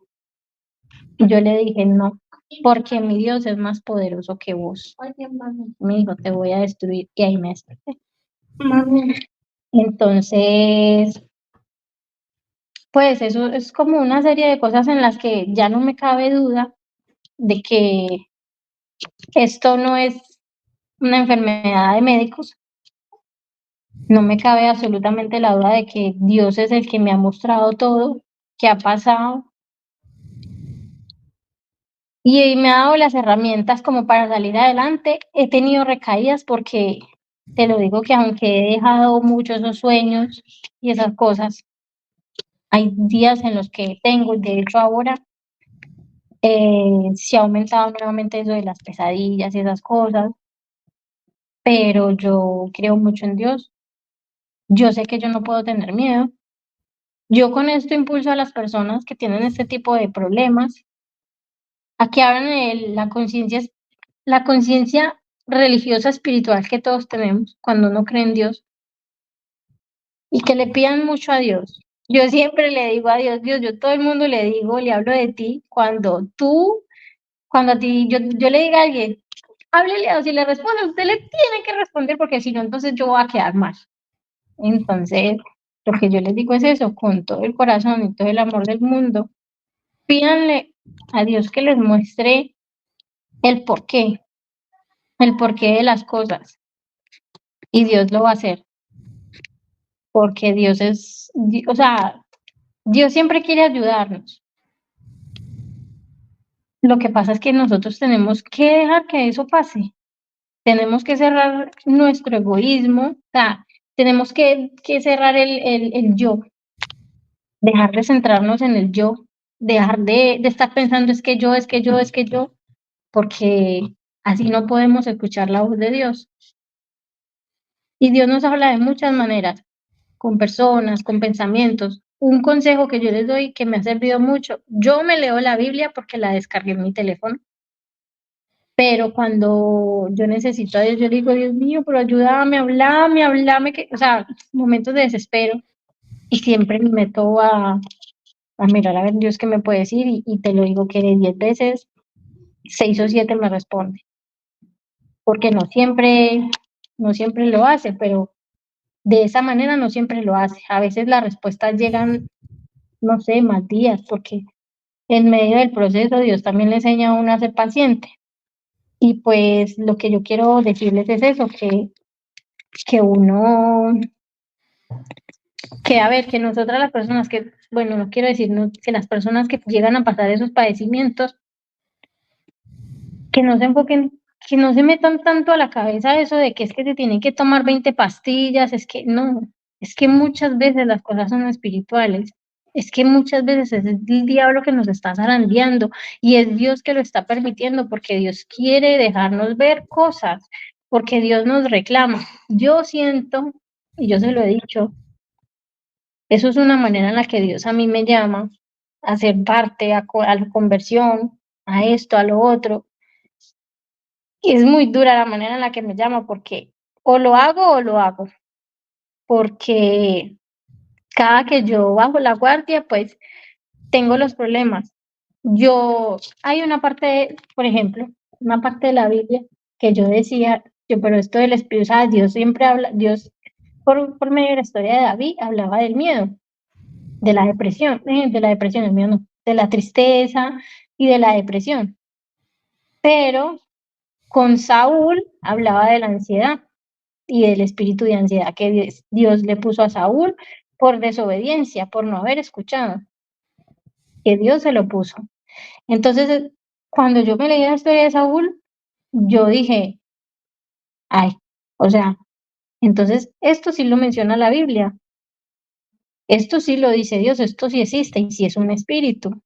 Y yo le dije, no, porque mi Dios es más poderoso que vos. Me dijo, te voy a destruir. Y ahí me desperté. Entonces, pues eso es como una serie de cosas en las que ya no me cabe duda de que esto no es una enfermedad de médicos. No me cabe absolutamente la duda de que Dios es el que me ha mostrado todo, que ha pasado y me ha dado las herramientas como para salir adelante. He tenido recaídas porque te lo digo que aunque he dejado mucho esos sueños y esas cosas, hay días en los que tengo, de hecho ahora se ha aumentado nuevamente eso de las pesadillas y esas cosas, pero yo creo mucho en Dios. Yo sé que yo no puedo tener miedo. Yo con esto impulso a las personas que tienen este tipo de problemas a que abran la conciencia religiosa espiritual que todos tenemos cuando uno cree en Dios y que le pidan mucho a Dios. Yo siempre le digo a Dios, Dios, yo a todo el mundo le digo, le hablo de ti, cuando a ti, yo le diga a alguien, háblele a Dios, si le responde, usted le tiene que responder porque si no, entonces yo voy a quedar mal. Entonces, lo que yo les digo es eso, con todo el corazón y todo el amor del mundo, pídanle a Dios que les muestre el porqué, el porqué de las cosas, y Dios lo va a hacer, porque o sea, Dios siempre quiere ayudarnos. Lo que pasa es que nosotros tenemos que dejar que eso pase. Tenemos que cerrar nuestro egoísmo, o sea, tenemos que cerrar el yo, dejar de centrarnos en el yo, dejar de estar pensando es que yo, es que yo, es que yo, porque así no podemos escuchar la voz de Dios. Y Dios nos habla de muchas maneras, con personas, con pensamientos. Un consejo que yo les doy que me ha servido mucho, yo me leo la Biblia porque la descargué en mi teléfono, pero cuando yo necesito a Dios, yo digo, Dios mío, pero ayúdame, háblame, que, o sea, momentos de desespero, y siempre me meto a mirar a ver Dios qué me puede decir, y te lo digo que de 10 veces, 6 o 7 me responde, porque no siempre lo hace, pero de esa manera no siempre lo hace. A veces las respuestas llegan, no sé, más días, porque en medio del proceso Dios también le enseña a uno a ser paciente. Y pues lo que yo quiero decirles es eso, que uno Que a ver, que nosotras las personas que, bueno, no quiero decir que las personas que llegan a pasar esos padecimientos, que no se enfoquen, que no se metan tanto a la cabeza eso de que es que se tienen que tomar 20 pastillas, es que no, es que muchas veces las cosas son espirituales, es que muchas veces es el diablo que nos está zarandeando y es Dios que lo está permitiendo porque Dios quiere dejarnos ver cosas, porque Dios nos reclama. Yo siento, y yo se lo he dicho, eso es una manera en la que Dios a mí me llama a ser parte, a la conversión, a esto, a lo otro. Y es muy dura la manera en la que me llama porque o lo hago, porque cada que yo bajo la guardia, pues tengo los problemas. Hay una parte, por ejemplo, una parte de la Biblia que yo decía, pero esto del Espíritu, o sea, Dios siempre habla, Dios por medio de la historia de David hablaba del miedo, de la depresión, el miedo no, de la tristeza y de la depresión. Pero con Saúl hablaba de la ansiedad y del espíritu de ansiedad que Dios le puso a Saúl por desobediencia, por no haber escuchado, que Dios se lo puso. Entonces, cuando yo me leí la historia de Saúl, yo dije, ay, o sea, entonces esto sí lo menciona la Biblia, esto sí lo dice Dios, esto sí existe y sí es un espíritu,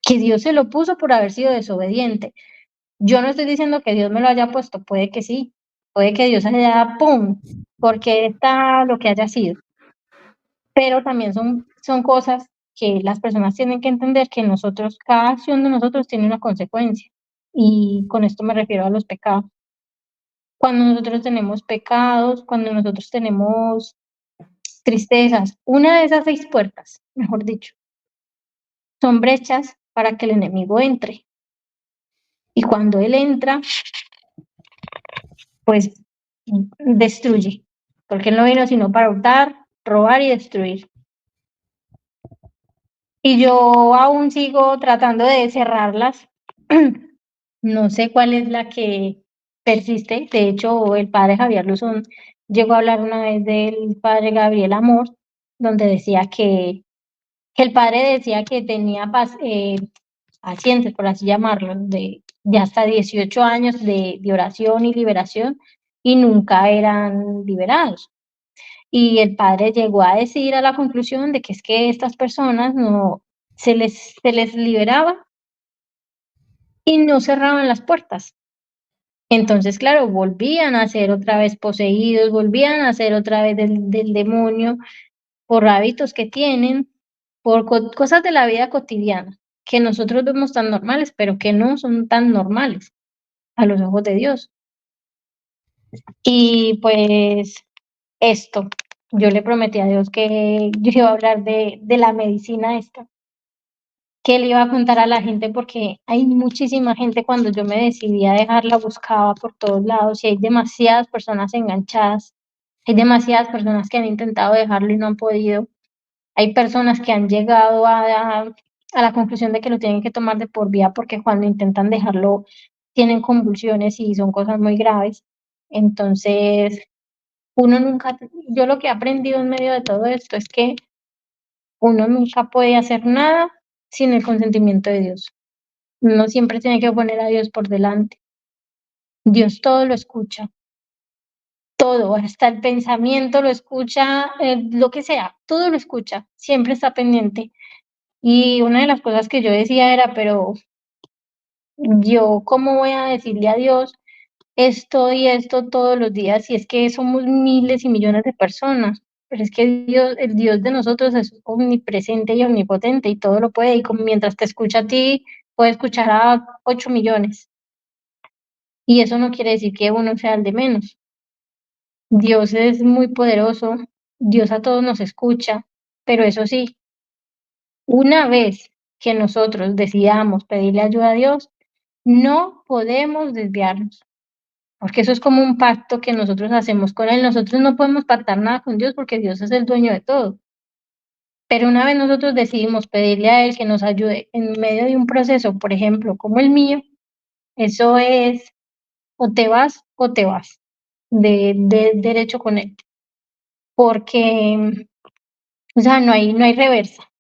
que Dios se lo puso por haber sido desobediente. Yo no estoy diciendo que Dios me lo haya puesto, puede que sí, puede que Dios haya, ¡pum!, porque está lo que haya sido, pero también son cosas que las personas tienen que entender que nosotros, cada acción de nosotros tiene una consecuencia, y con esto me refiero a los pecados. Cuando nosotros tenemos pecados, cuando nosotros tenemos tristezas, una de esas 6 puertas, mejor dicho, son brechas para que el enemigo entre, y cuando él entra, pues destruye, porque él no vino sino para hurtar, robar y destruir. Y yo aún sigo tratando de cerrarlas. No sé cuál es la que persiste. De hecho, el padre Javier Luzón llegó a hablar una vez del padre Gabriel Amor, donde decía que el padre decía que tenía pacientes, por así llamarlo, de hasta 18 años de oración y liberación y nunca eran liberados. Y el padre llegó a decir a la conclusión de que es que estas personas no se les liberaba y no cerraban las puertas. Entonces, claro, volvían a ser otra vez poseídos, volvían a ser otra vez del demonio por hábitos que tienen, por cosas de la vida cotidiana, que nosotros vemos tan normales, pero que no son tan normales a los ojos de Dios. Y pues esto, yo le prometí a Dios que yo iba a hablar de la medicina esta, que le iba a contar a la gente porque hay muchísima gente cuando yo me decidí a dejarla, buscaba por todos lados y hay demasiadas personas enganchadas, hay demasiadas personas que han intentado dejarlo y no han podido, hay personas que han llegado a la conclusión de que lo tienen que tomar de por vida porque cuando intentan dejarlo tienen convulsiones y son cosas muy graves. Entonces, uno nunca, yo lo que he aprendido en medio de todo esto es que uno nunca puede hacer nada sin el consentimiento de Dios. Uno siempre tiene que poner a Dios por delante. Dios todo lo escucha, todo, hasta el pensamiento lo escucha, lo que sea, todo lo escucha, siempre está pendiente. Y una de las cosas que yo decía era, pero yo, ¿cómo voy a decirle a Dios esto y esto todos los días si es que somos miles y millones de personas? Pero es que Dios, el Dios de nosotros es omnipresente y omnipotente y todo lo puede. Y como mientras te escucha a ti, puede escuchar a 8 millones. Y eso no quiere decir que uno sea el de menos. Dios es muy poderoso, Dios a todos nos escucha, pero eso sí, una vez que nosotros decidamos pedirle ayuda a Dios, no podemos desviarnos, porque eso es como un pacto que nosotros hacemos con Él. Nosotros no podemos pactar nada con Dios porque Dios es el dueño de todo. Pero una vez nosotros decidimos pedirle a Él que nos ayude en medio de un proceso, por ejemplo, como el mío, eso es o te vas de derecho con Él. Porque O sea, no hay reversa,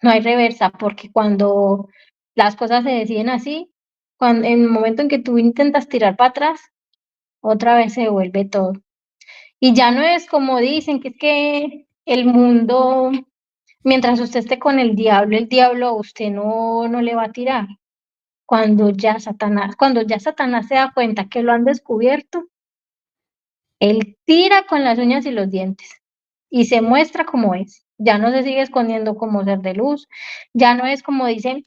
no hay reversa, porque cuando las cosas se deciden así, en el momento en que tú intentas tirar para atrás, otra vez se vuelve todo. Y ya no es como dicen, que es que el mundo, mientras usted esté con el diablo a usted no le va a tirar. Cuando ya Satanás se da cuenta que lo han descubierto, él tira con las uñas y los dientes y se muestra como es. Ya no se sigue escondiendo como ser de luz, ya no es como dicen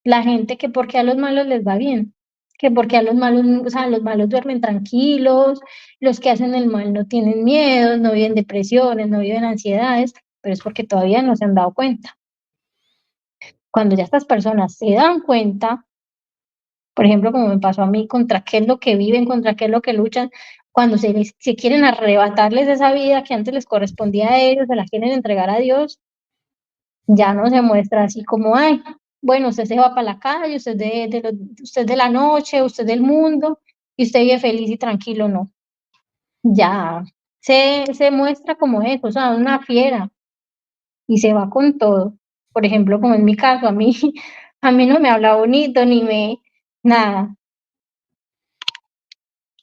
la gente, que porque a los malos les va bien, que porque a los malos, o sea, los malos duermen tranquilos, los que hacen el mal no tienen miedos, no viven depresiones, no viven ansiedades, pero es porque todavía no se han dado cuenta. Cuando ya estas personas se dan cuenta, por ejemplo, como me pasó a mí, contra qué es lo que viven, contra qué es lo que luchan, cuando se quieren arrebatarles esa vida que antes les correspondía a ellos, se la quieren entregar a Dios, ya no se muestra así como, ay, bueno, usted se va para la calle, usted es de la noche, usted es del mundo, y usted vive feliz y tranquilo, no. Ya se muestra como eso, o sea, una fiera, y se va con todo. Por ejemplo, como en mi caso, a mí, a mí no me habla bonito, ni me, nada.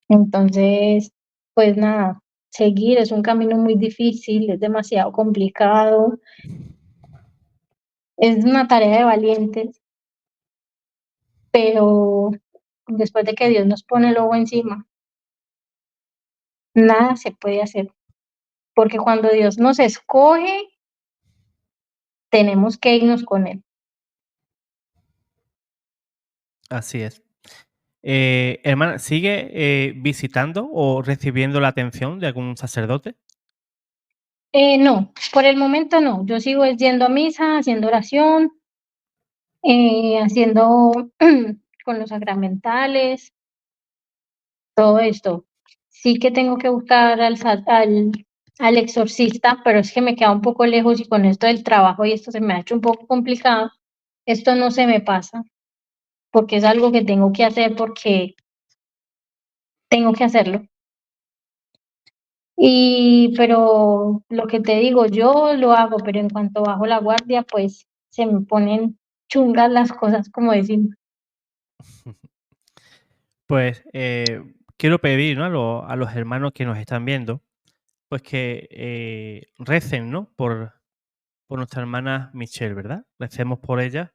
Entonces, pues nada, seguir es un camino muy difícil, es demasiado complicado, es una tarea de valientes, pero después de que Dios nos pone el ojo encima, nada se puede hacer, porque cuando Dios nos escoge, tenemos que irnos con Él. Así es. Hermana, ¿sigue visitando o recibiendo la atención de algún sacerdote? No, por el momento no, yo sigo yendo a misa, haciendo oración, haciendo con los sacramentales, todo esto. Sí que tengo que buscar al exorcista, pero es que me queda un poco lejos y con esto del trabajo y esto se me ha hecho un poco complicado. Esto no se me pasa porque es algo que tengo que hacer porque tengo que hacerlo. Pero lo que te digo, yo lo hago, pero en cuanto bajo la guardia, pues se me ponen chungas las cosas, como decimos. Pues quiero pedir, ¿no? A los hermanos que nos están viendo, pues que recen, ¿no? Por nuestra hermana Michelle, ¿verdad? Recemos por ella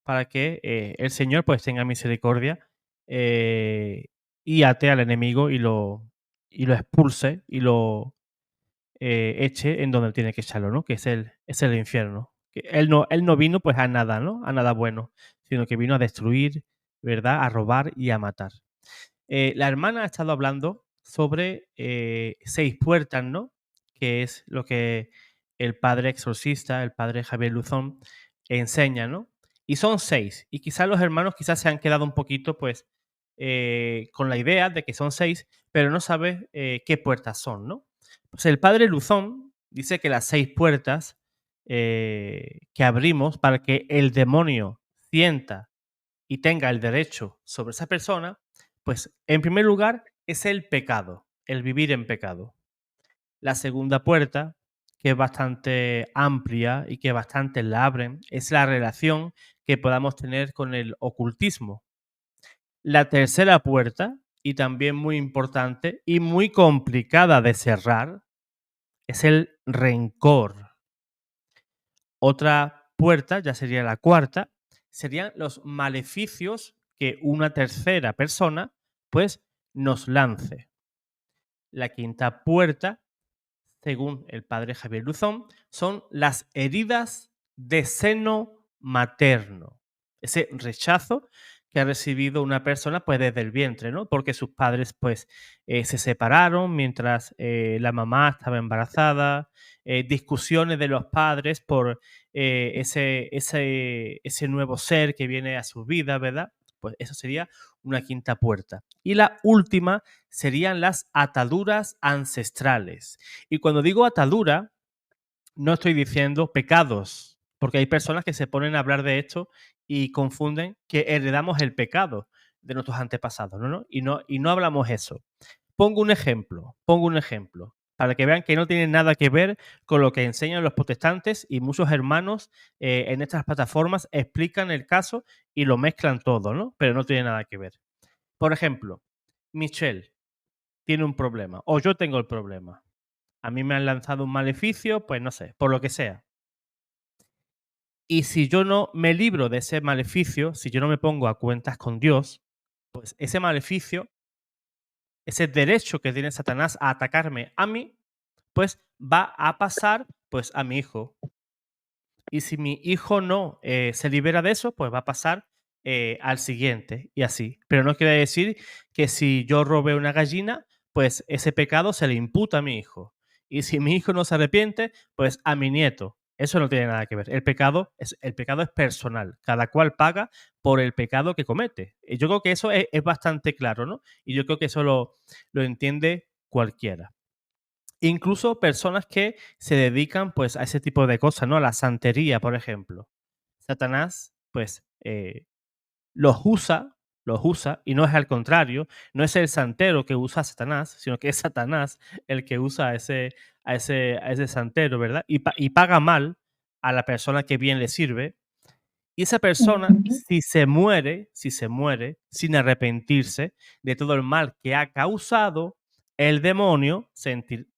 para que el Señor pues tenga misericordia eh, y ate al enemigo y lo expulse y lo eche en donde tiene que echarlo, ¿no? Que es el infierno. Que él no vino pues a nada, ¿no? A nada bueno, sino que vino a destruir, ¿verdad? A robar y a matar. La hermana ha estado hablando sobre 6 puertas, ¿no? Que es lo que el padre exorcista, el padre Javier Luzón, enseña, ¿no? Y son 6. Y quizás los hermanos quizás se han quedado un poquito, pues, con la idea de que son 6, pero no sabe qué puertas son, ¿no? Pues el padre Luzón dice que las 6 puertas que abrimos para que el demonio sienta y tenga el derecho sobre esa persona, pues en primer lugar es el pecado, el vivir en pecado. La segunda puerta, que es bastante amplia y que bastante la abren, es la relación que podamos tener con el ocultismo. La tercera puerta, y también muy importante y muy complicada de cerrar, es el rencor. Otra puerta, ya sería la cuarta, serían los maleficios que una tercera persona pues nos lance. La quinta puerta, según el padre Javier Luzón, son las heridas de seno materno. Ese rechazo que ha recibido una persona pues desde el vientre, ¿no? Porque sus padres pues se separaron mientras la mamá estaba embarazada, discusiones de los padres por ese nuevo ser que viene a su vida, ¿verdad? Pues eso sería una quinta puerta. Y la última serían las ataduras ancestrales. Y cuando digo atadura, no estoy diciendo pecados, porque hay personas que se ponen a hablar de esto y confunden que heredamos el pecado de nuestros antepasados, ¿no? Y no hablamos eso. Pongo un ejemplo. para que vean que no tiene nada que ver con lo que enseñan los protestantes, y muchos hermanos en estas plataformas explican el caso y lo mezclan todo, ¿no? Pero no tiene nada que ver. Por ejemplo, Michelle tiene un problema, o yo tengo el problema. A mí me han lanzado un maleficio, pues no sé, por lo que sea. Y si yo no me libro de ese maleficio, si yo no me pongo a cuentas con Dios, pues ese maleficio, ese derecho que tiene Satanás a atacarme a mí, pues va a pasar pues a mi hijo. Y si mi hijo no se libera de eso, pues va a pasar al siguiente y así. Pero no quiere decir que si yo robé una gallina, pues ese pecado se le imputa a mi hijo. Y si mi hijo no se arrepiente, pues a mi nieto. Eso no tiene nada que ver. El pecado es personal. Cada cual paga por el pecado que comete. Y yo creo que eso es bastante claro, ¿no? Y yo creo que eso lo entiende cualquiera. Incluso personas que se dedican, pues, a ese tipo de cosas, ¿no? A la santería, por ejemplo. Satanás, pues, los usa, y no es al contrario, no es el santero que usa a Satanás, sino que es Satanás el que usa a ese santero, ¿verdad? Y paga mal a la persona que bien le sirve, y esa persona, Ujú. si se muere sin arrepentirse de todo el mal que ha causado, el demonio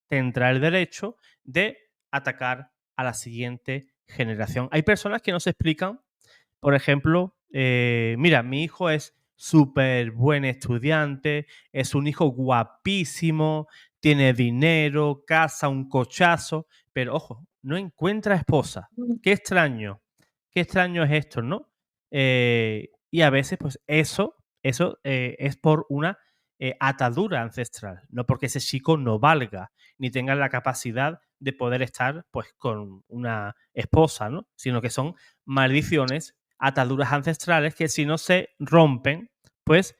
tendrá el derecho de atacar a la siguiente generación. Hay personas que no se explican, por ejemplo, mira, mi hijo es súper buen estudiante, es un hijo guapísimo, tiene dinero, casa, un cochazo, pero ojo, no encuentra esposa. Qué extraño, qué extraño es esto, ¿no? Y a veces, pues eso es por una atadura ancestral, no porque ese chico no valga ni tenga la capacidad de poder estar pues con una esposa, ¿no? Sino que son maldiciones, ataduras ancestrales que si no se rompen, pues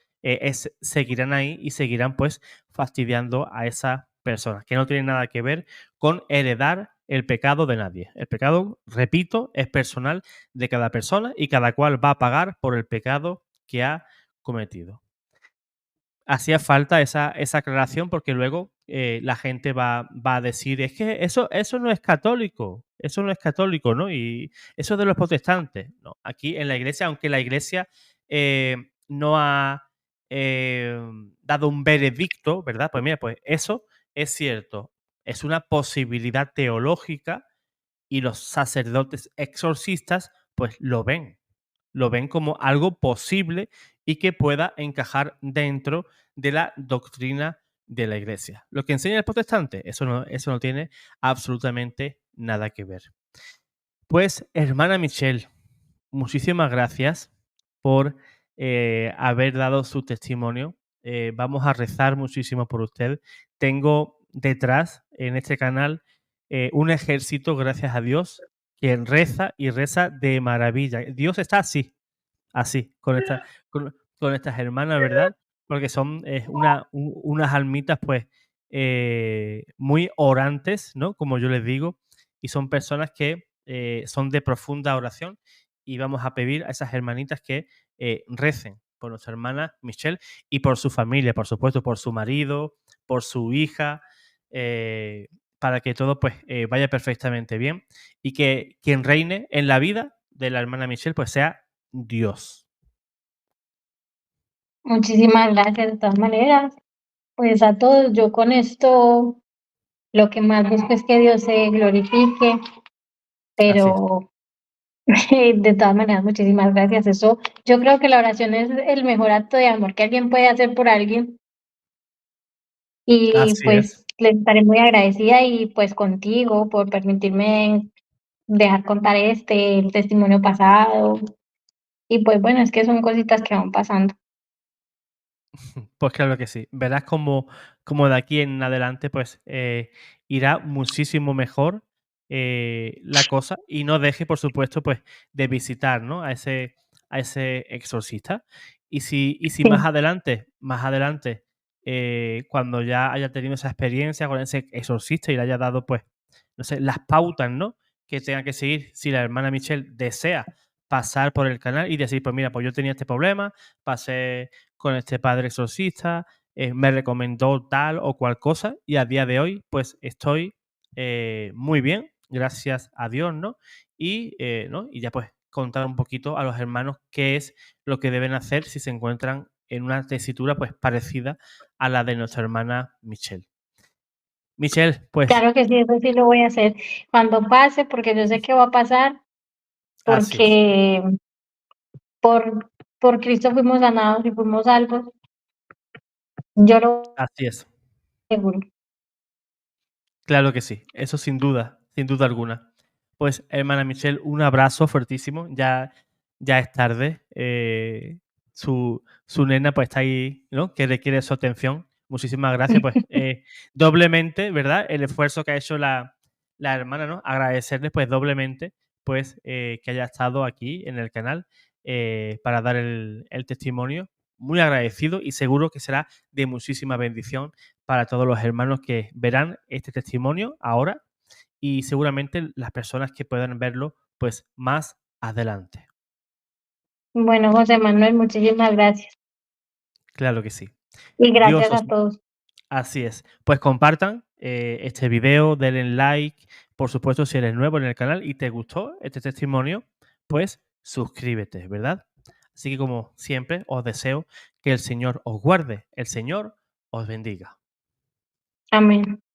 seguirán ahí y seguirán pues fastidiando a esa persona, que no tiene nada que ver con heredar el pecado de nadie. El pecado, repito, es personal de cada persona y cada cual va a pagar por el pecado que ha cometido. Hacía falta esa aclaración porque luego la gente va a decir, es que eso no es católico, eso no es católico, ¿no? Y eso es de los protestantes. No, aquí en la iglesia, aunque la iglesia no ha eh, dado un veredicto, ¿verdad? Pues mira, pues eso es cierto, es una posibilidad teológica, y los sacerdotes exorcistas pues lo ven como algo posible y que pueda encajar dentro de la doctrina de la iglesia. Lo que enseña el protestante, eso no tiene absolutamente nada que ver. Pues, hermana Michelle, muchísimas gracias por haber dado su testimonio. Vamos a rezar muchísimo por usted. Tengo detrás en este canal un ejército, gracias a Dios, que reza y reza de maravilla. Dios está así, con estas hermanas, ¿verdad? Porque son unas almitas, pues, muy orantes, ¿no? Como yo les digo, y son personas que son de profunda oración, y vamos a pedir a esas hermanitas que recen por nuestra hermana Michelle y por su familia, por supuesto, por su marido, por su hija, para que todo pues vaya perfectamente bien, y que quien reine en la vida de la hermana Michelle pues sea Dios. Muchísimas gracias de todas maneras. Pues a todos, yo con esto lo que más busco es que Dios se glorifique, Así es. pero de todas maneras, muchísimas gracias. Eso, yo creo que la oración es el mejor acto de amor que alguien puede hacer por alguien, y Así es. pues le estaré muy agradecida y pues contigo por permitirme dejar contar el testimonio pasado, y pues bueno, es que son cositas que van pasando. Pues claro que sí. Verás como de aquí en adelante, pues irá muchísimo mejor la cosa, y no deje, por supuesto, pues de visitar, ¿no? A ese exorcista. Y si Sí. más adelante, cuando ya haya tenido esa experiencia con ese exorcista y le haya dado, pues, no sé, las pautas, ¿no? Que tenga que seguir, si la hermana Michelle desea pasar por el canal y decir, pues mira, pues yo tenía este problema, pasé con este padre exorcista, me recomendó tal o cual cosa y a día de hoy pues estoy muy bien, gracias a Dios, ¿no? ¿No? Y ya pues contar un poquito a los hermanos qué es lo que deben hacer si se encuentran en una tesitura pues parecida a la de nuestra hermana Michelle. Michelle, pues Claro que sí, eso sí lo voy a hacer cuando pase, porque yo sé que va a pasar, así es, porque por Cristo fuimos ganados y fuimos salvos. Yo lo así es. aseguro. Claro que sí, eso sin duda alguna. Pues, hermana Michelle, un abrazo fuertísimo. Ya es tarde. Su nena pues está ahí, ¿no? Que requiere su atención. Muchísimas gracias, pues, doblemente, ¿verdad? El esfuerzo que ha hecho la hermana, ¿no? Agradecerles, pues, doblemente, pues, que haya estado aquí en el canal para dar el testimonio. Muy agradecido y seguro que será de muchísima bendición para todos los hermanos que verán este testimonio ahora y seguramente las personas que puedan verlo pues más adelante. Bueno, José Manuel, muchísimas gracias. Claro que sí. Y Dios gracias os... a todos. Así es. Pues compartan este video, denle like. Por supuesto, si eres nuevo en el canal y te gustó este testimonio, pues suscríbete, ¿verdad? Así que como siempre, os deseo que el Señor os guarde, el Señor os bendiga. Amén.